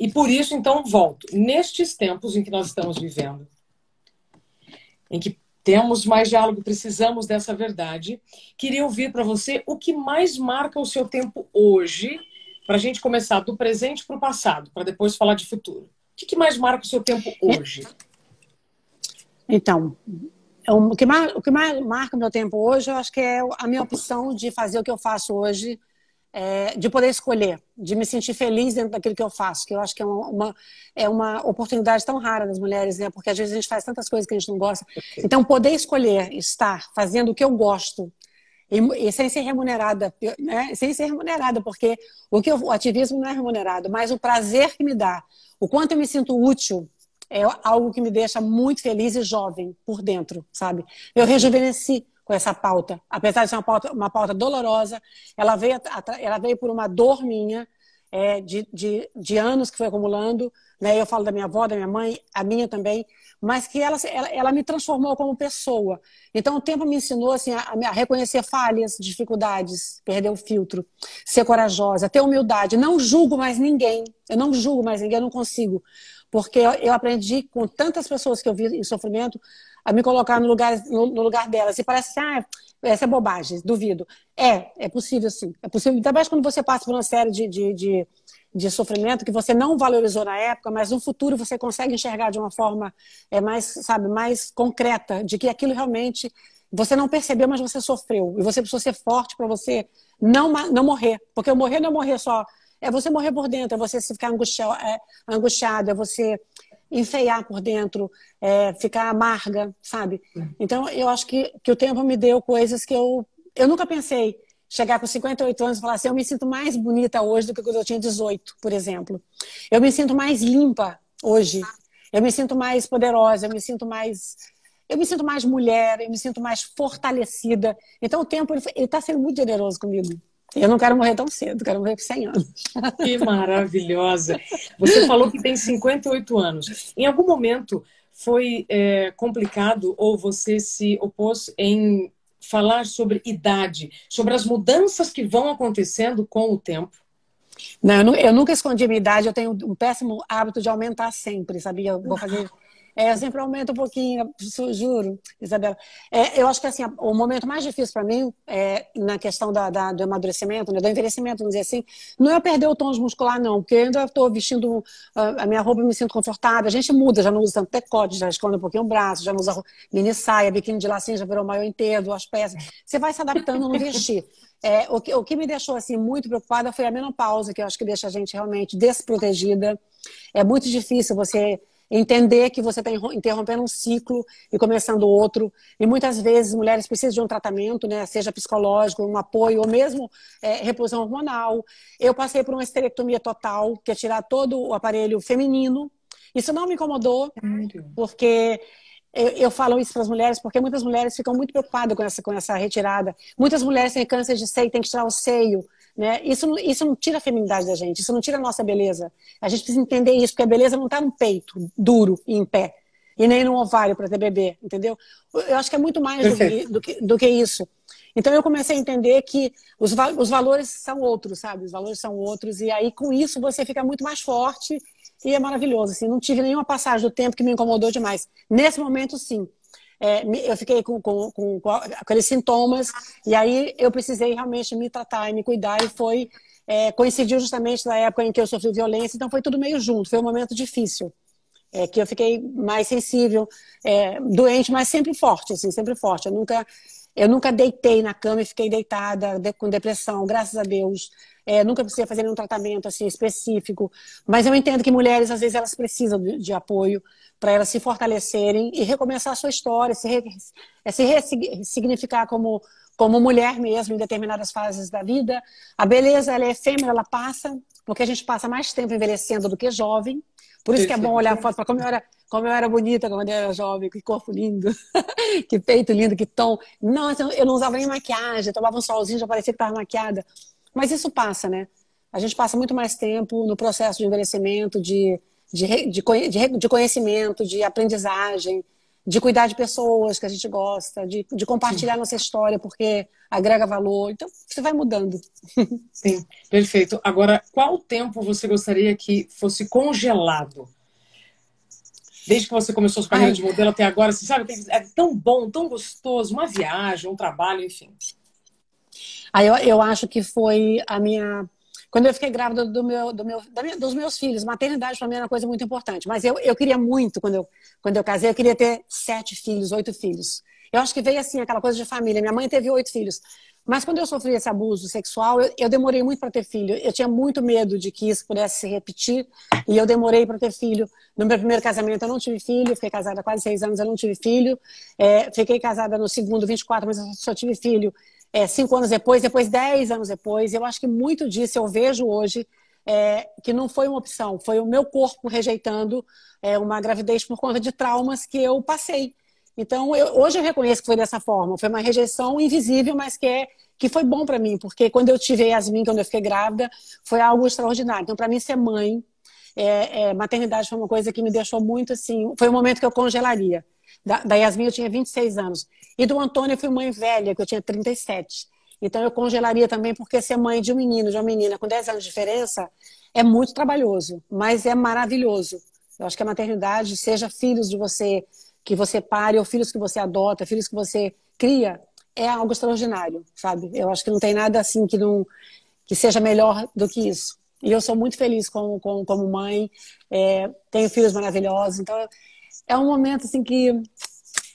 E por isso, então, volto. Nestes tempos em que nós estamos vivendo, em que temos mais diálogo, precisamos dessa verdade, queria ouvir para você o que mais marca o seu tempo hoje, para a gente começar do presente para o passado, para depois falar de futuro. O que mais marca o seu tempo hoje? Então, o que mais marca o meu tempo hoje, eu acho que é a minha opção de fazer o que eu faço hoje, de poder escolher, de me sentir feliz dentro daquilo que eu faço, que eu acho que é uma oportunidade tão rara das mulheres, né? Porque às vezes a gente faz tantas coisas que a gente não gosta. Então, poder escolher estar fazendo o que eu gosto, e sem ser remunerada, né? Sem ser remunerada, porque o ativismo não é remunerado, mas o prazer que me dá, o quanto eu me sinto útil, é algo que me deixa muito feliz e jovem por dentro, sabe? Eu rejuvenesci com essa pauta. Apesar de ser uma pauta dolorosa, ela veio por uma dor minha, de anos que foi acumulando, né? Eu falo da minha avó, da minha mãe, a minha também, mas que ela me transformou como pessoa. Então o tempo me ensinou assim, a reconhecer falhas, dificuldades, perder o filtro, ser corajosa, ter humildade. Não julgo mais ninguém, eu não consigo. Porque eu aprendi com tantas pessoas que eu vi em sofrimento a me colocar no lugar delas. E parece assim, essa é bobagem, duvido. É possível sim. É possível, ainda mais quando você passa por uma série de sofrimento que você não valorizou na época, mas no futuro você consegue enxergar de uma forma mais concreta, de que aquilo realmente você não percebeu, mas você sofreu. E você precisou ser forte para você não morrer. Porque o morrer não é morrer só. É você morrer por dentro, é você ficar angustiado, é você enfeiar por dentro, ficar amarga, sabe? Então, eu acho que o tempo me deu coisas que eu nunca pensei. Chegar com 58 anos e falar assim, eu me sinto mais bonita hoje do que quando eu tinha 18, por exemplo. Eu me sinto mais limpa hoje. Eu me sinto mais poderosa, eu me sinto mais mulher, eu me sinto mais fortalecida. Então, o tempo ele está sendo muito generoso comigo. Eu não quero morrer tão cedo, quero morrer com 100 anos. Que maravilhosa! Você falou que tem 58 anos. Em algum momento foi complicado ou você se opôs em falar sobre idade, sobre as mudanças que vão acontecendo com o tempo? Não, eu nunca escondi minha idade, eu tenho um péssimo hábito de aumentar sempre, sabia? Eu vou fazer... eu sempre aumento um pouquinho, juro, Isabela. Eu acho que assim, o momento mais difícil para mim, na questão do amadurecimento, né, do envelhecimento, vamos dizer assim, não é eu perder o tônus muscular, não, porque eu ainda estou vestindo a minha roupa e me sinto confortável. A gente muda, já não usa tanto decote, já esconde um pouquinho o braço, já não usa mini saia, biquíni de lacinho, já virou maiô inteiro, as peças. Você vai se adaptando no vestir. O que me deixou assim, muito preocupada foi a menopausa, que eu acho que deixa a gente realmente desprotegida. É muito difícil você entender que você está interrompendo um ciclo e começando outro. E muitas vezes mulheres precisam de um tratamento, né? Seja psicológico, um apoio, ou mesmo reposição hormonal. Eu passei por uma esterectomia total, que é tirar todo o aparelho feminino. Isso não me incomodou, porque eu falo isso para as mulheres, porque muitas mulheres ficam muito preocupadas com essa retirada. Muitas mulheres têm câncer de seio, têm que tirar o seio. Né? Isso não tira a feminidade da gente, isso não tira a nossa beleza. A gente precisa entender isso, porque a beleza não está no peito, duro e em pé. e nem no ovário para ter bebê, entendeu? Eu acho que é muito mais do que isso. Então eu comecei a entender que os valores são outros, sabe? Os valores são outros, e aí com isso você fica muito mais forte e é maravilhoso. Assim, não tive nenhuma passagem do tempo que me incomodou demais. Nesse momento, sim. Eu fiquei com aqueles sintomas, e aí eu precisei realmente me tratar e me cuidar, e coincidiu justamente na época em que eu sofri violência, então foi tudo meio junto, foi um momento difícil, que eu fiquei mais sensível, doente, mas sempre forte, assim, sempre forte. Eu nunca deitei na cama e fiquei deitada com depressão, graças a Deus. Nunca precisei fazer nenhum tratamento assim, específico. Mas eu entendo que mulheres, às vezes, elas precisam de apoio para elas se fortalecerem e recomeçar a sua história, se ressignificar como mulher mesmo em determinadas fases da vida. A beleza, ela é efêmera, ela passa, porque a gente passa mais tempo envelhecendo do que jovem. Por isso que é bom olhar a foto para como eu era bonita quando eu era jovem, que corpo lindo, que peito lindo, que tom. Nossa, eu não usava nem maquiagem, tomava um solzinho, já parecia que estava maquiada. Mas isso passa, né? A gente passa muito mais tempo no processo de envelhecimento, de conhecimento, de aprendizagem, de cuidar de pessoas que a gente gosta, de compartilhar nossa história, porque agrega valor. Então, você vai mudando. Sim, perfeito. Agora, qual tempo você gostaria que fosse congelado? Desde que você começou sua carreira de modelo até agora, você sabe, é tão bom, tão gostoso, uma viagem, um trabalho, enfim. Eu acho que foi a minha... Quando eu fiquei grávida dos meus filhos, maternidade para mim era uma coisa muito importante. Mas eu queria muito, quando eu casei, eu queria ter 7 filhos, 8 filhos. Eu acho que veio assim, aquela coisa de família. Minha mãe teve 8 filhos. Mas quando eu sofri esse abuso sexual, eu demorei muito para ter filho. Eu tinha muito medo de que isso pudesse se repetir. E eu demorei para ter filho. No meu primeiro casamento eu não tive filho. Fiquei casada há quase 6 anos, eu não tive filho. Fiquei casada no segundo, 24, mas eu só tive filho 5 anos depois 10 anos depois. Eu acho que muito disso eu vejo hoje que não foi uma opção. Foi o meu corpo rejeitando uma gravidez por conta de traumas que eu passei. Então, hoje eu reconheço que foi dessa forma. Foi uma rejeição invisível, mas que foi bom para mim, porque quando eu tive a Yasmin, quando eu fiquei grávida, foi algo extraordinário. Então, para mim, ser mãe, maternidade foi uma coisa que me deixou muito assim. Foi um momento que eu congelaria. Da Yasmin, eu tinha 26 anos. E do Antônio, eu fui mãe velha, que eu tinha 37. Então, eu congelaria também, porque ser mãe de um menino, de uma menina com 10 anos de diferença, é muito trabalhoso, mas é maravilhoso. Eu acho que a maternidade, seja filhos de você que você pare, ou filhos que você adota, filhos que você cria, é algo extraordinário, sabe? Eu acho que não tem nada assim que seja melhor do que isso. E eu sou muito feliz como mãe, tenho filhos maravilhosos, então é um momento assim que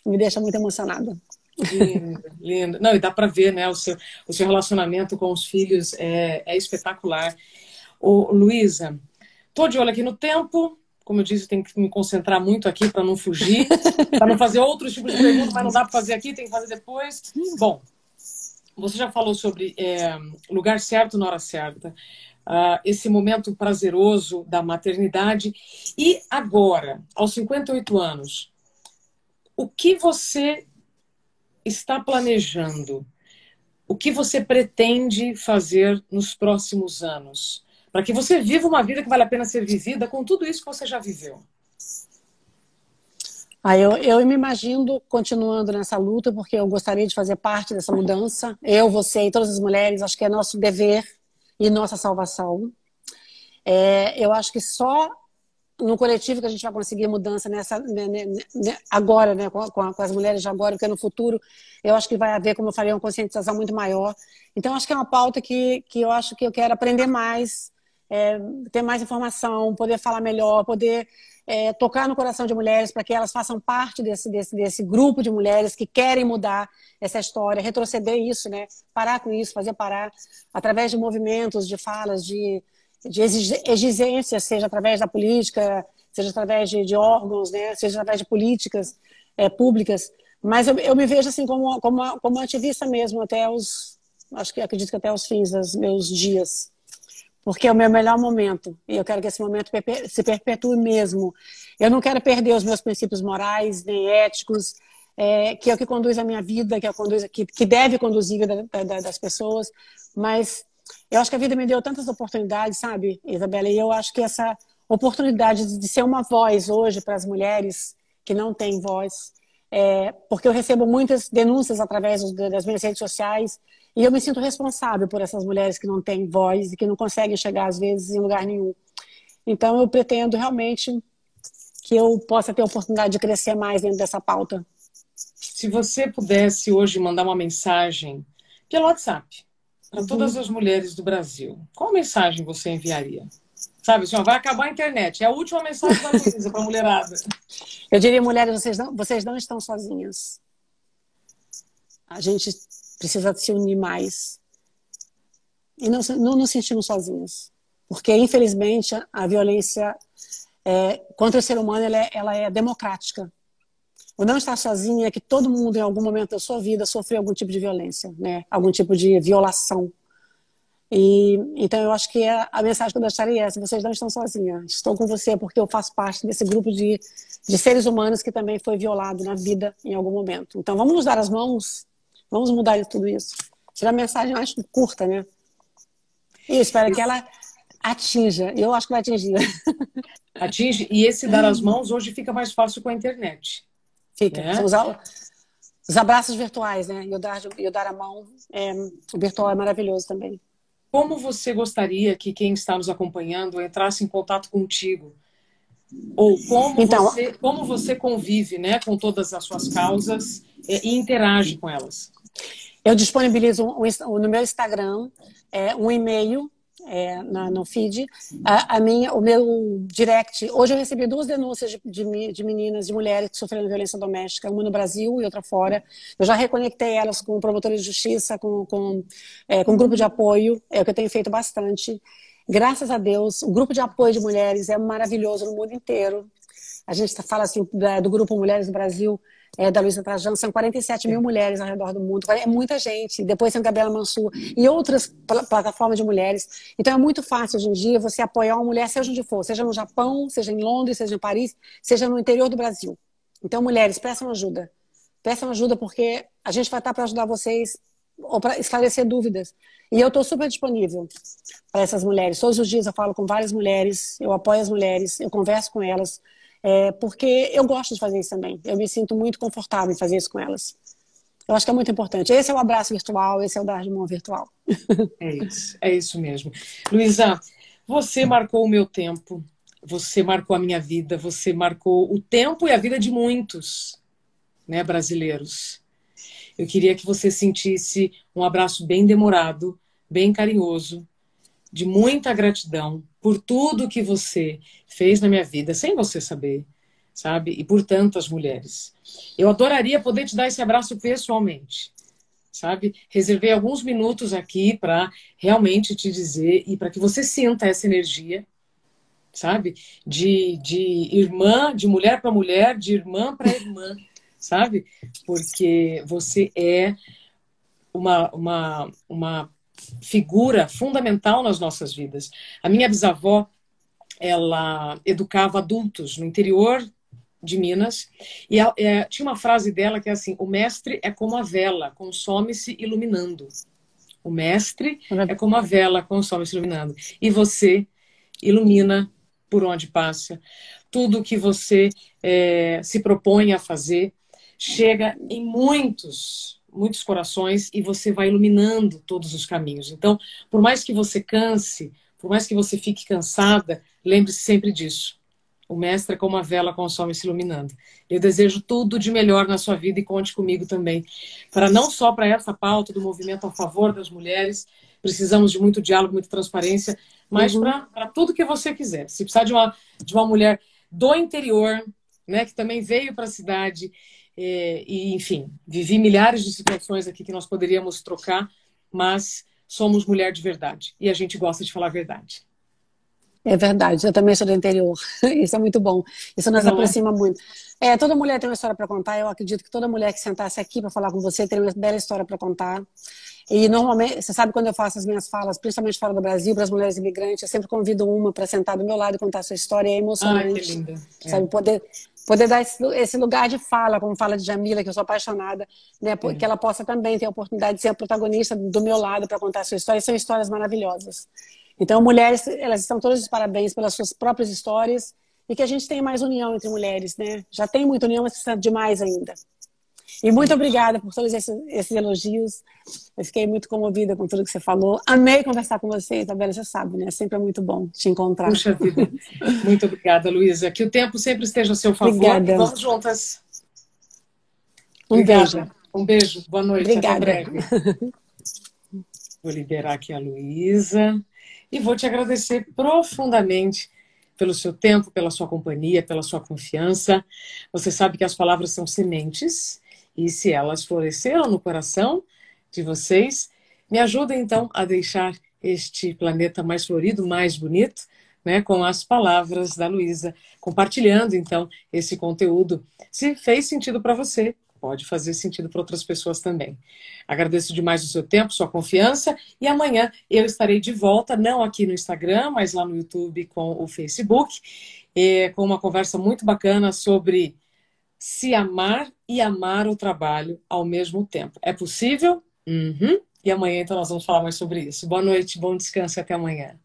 me deixa muito emocionada. Lindo, lindo. Não, e dá para ver, né? O seu relacionamento com os filhos é espetacular. Ô, Luísa, tô de olho aqui no tempo. Como eu disse, tenho que me concentrar muito aqui para não fugir, para não fazer outros tipos de perguntas, mas não dá para fazer aqui, tem que fazer depois. Bom, você já falou sobre lugar certo na hora certa, esse momento prazeroso da maternidade. E agora, aos 58 anos, o que você está planejando? O que você pretende fazer nos próximos anos? Para que você viva uma vida que vale a pena ser vivida com tudo isso que você já viveu. Eu me imagino continuando nessa luta, porque eu gostaria de fazer parte dessa mudança. Eu, você e todas as mulheres, acho que é nosso dever e nossa salvação. Eu acho que só no coletivo que a gente vai conseguir mudança agora, né, com as mulheres de agora, porque no futuro eu acho que vai haver, como eu falei, uma conscientização muito maior. Então, acho que é uma pauta que eu acho que eu quero aprender mais, ter mais informação, poder falar melhor, poder tocar no coração de mulheres para que elas façam parte desse grupo de mulheres que querem mudar essa história, retroceder isso, né? Parar com isso, fazer parar através de movimentos, de falas, de exigências, seja através da política, seja através de órgãos, né? Seja através de políticas públicas. Mas eu me vejo assim como ativista mesmo, acredito que até os fins dos meus dias. Porque é o meu melhor momento. E eu quero que esse momento se perpetue mesmo. Eu não quero perder os meus princípios morais, nem éticos, que é o que conduz a minha vida, que deve conduzir a vida das pessoas. Mas eu acho que a vida me deu tantas oportunidades, sabe, Isabela? E eu acho que essa oportunidade de ser uma voz hoje para as mulheres que não têm voz, porque eu recebo muitas denúncias através das minhas redes sociais e eu me sinto responsável por essas mulheres que não têm voz e que não conseguem chegar, às vezes, em lugar nenhum. Então, eu pretendo realmente que eu possa ter a oportunidade de crescer mais dentro dessa pauta. Se você pudesse hoje mandar uma mensagem pelo WhatsApp para todas as mulheres do Brasil, qual mensagem você enviaria? Sabe, assim, ó, vai acabar a internet. É a última mensagem da Luísa para a mulherada. Eu diria, mulheres, vocês não estão sozinhas. A gente precisa se unir mais. E não nos sentimos sozinhas. Porque, infelizmente, a violência contra o ser humano ela é democrática. O não estar sozinha é que todo mundo, em algum momento da sua vida, sofreu algum tipo de violência, né? Algum tipo de violação. Então, eu acho que a mensagem que eu deixaria é essa: vocês não estão sozinhas. Estou com você porque eu faço parte desse grupo de seres humanos que também foi violado na vida em algum momento. Então, vamos nos dar as mãos, vamos mudar tudo isso. Será a mensagem mais curta, né? E eu espero que ela atinja. Eu acho que vai atingir. Atinge. E esse dar as mãos hoje fica mais fácil com a internet. Fica. Né? São os abraços virtuais, né? E eu dar a mão. O virtual é maravilhoso também. Como você gostaria que quem está nos acompanhando entrasse em contato contigo? Ou como você convive, né, com todas as suas causas e interage com elas? Eu disponibilizo no meu Instagram um e-mail no feed, o meu direct. Hoje eu recebi 2 denúncias de meninas, de mulheres que sofreram violência doméstica, uma no Brasil e outra fora. Eu já reconectei elas com promotores de justiça, com grupo de apoio, é o que eu tenho feito bastante. Graças a Deus, o grupo de apoio de mulheres é maravilhoso no mundo inteiro. A gente fala assim do grupo Mulheres do Brasil, da Luísa Trajano, são 47 mil mulheres ao redor do mundo, é muita gente. Depois tem a Gabriela Mansur e outras plataformas de mulheres. Então é muito fácil hoje em dia você apoiar uma mulher, seja onde for, seja no Japão, seja em Londres, seja em Paris, seja no interior do Brasil. Então, mulheres, peçam ajuda. Peçam ajuda porque a gente vai estar para ajudar vocês ou para esclarecer dúvidas. E eu estou super disponível para essas mulheres. Todos os dias eu falo com várias mulheres, eu apoio as mulheres, eu converso com elas. Porque eu gosto de fazer isso também. Eu me sinto muito confortável em fazer isso com elas. Eu acho que é muito importante. Esse é o abraço virtual, esse é o dar de mão virtual. É isso mesmo. Luísa, você marcou o meu tempo, você marcou a minha vida, você marcou o tempo e a vida de muitos, né, brasileiros. Eu queria que você sentisse um abraço bem demorado, bem carinhoso, de muita gratidão por tudo que você fez na minha vida, sem você saber, sabe? E por tantas mulheres. Eu adoraria poder te dar esse abraço pessoalmente, sabe? Reservei alguns minutos aqui para realmente te dizer e para que você sinta essa energia, sabe? De irmã, de mulher para mulher, de irmã para irmã, sabe? Porque você é uma figura fundamental nas nossas vidas. A minha bisavó, ela educava adultos no interior de Minas e tinha uma frase dela que é assim: o mestre é como a vela, consome-se iluminando. O mestre é como a vela, consome-se iluminando. E você ilumina por onde passa. Tudo que você se propõe a fazer chega em muitos corações e você vai iluminando todos os caminhos. Então, por mais que você canse, por mais que você fique cansada, lembre-se sempre disso. O mestre é como a vela, consome-se iluminando. Eu desejo tudo de melhor na sua vida e conte comigo também. Não só para essa pauta do movimento a favor das mulheres, precisamos de muito diálogo, muita transparência, mas para tudo que você quiser. Se precisar de uma mulher do interior, né, que também veio para a cidade, e, enfim, vivi milhares de situações aqui que nós poderíamos trocar, mas somos mulher de verdade e a gente gosta de falar a verdade. É verdade, eu também sou do interior. Isso é muito bom. Isso nos aproxima muito. Toda mulher tem uma história para contar. Eu acredito que toda mulher que sentasse aqui para falar com você tem uma bela história para contar. E normalmente, você sabe, quando eu faço as minhas falas, principalmente fora do Brasil, para as mulheres imigrantes, eu sempre convido uma para sentar do meu lado e contar a sua história. É emocionante. Ai, que linda. Sabe, poder dar esse lugar de fala, como fala de Jamila, que eu sou apaixonada, né, que ela possa também ter a oportunidade de ser a protagonista do meu lado para contar a sua história. E são histórias maravilhosas. Então, mulheres, elas estão todas de parabéns pelas suas próprias histórias e que a gente tenha mais união entre mulheres, né? Já tem muita união, mas precisa de mais ainda. E muito obrigada por todos esses elogios. Eu fiquei muito comovida com tudo que você falou. Amei conversar com você, Isabela, você sabe, né? Sempre é muito bom te encontrar. Puxa vida. Muito obrigada, Luísa. Que o tempo sempre esteja a seu favor. Obrigada. E vamos juntas. Um Obrigada. beijo. Um beijo. Boa noite. Obrigada. Até breve. Vou liberar aqui a Luísa. E vou te agradecer profundamente pelo seu tempo, pela sua companhia, pela sua confiança. Você sabe que as palavras são sementes. E se elas floresceram no coração de vocês, me ajudem então a deixar este planeta mais florido, mais bonito, né, com as palavras da Luísa, compartilhando então esse conteúdo. Se fez sentido para você, pode fazer sentido para outras pessoas também. Agradeço demais o seu tempo, sua confiança, e amanhã eu estarei de volta, não aqui no Instagram, mas lá no YouTube com o Facebook, com uma conversa muito bacana sobre se amar e amar o trabalho ao mesmo tempo. É possível? Uhum. E amanhã, então, nós vamos falar mais sobre isso. Boa noite, bom descanso e até amanhã.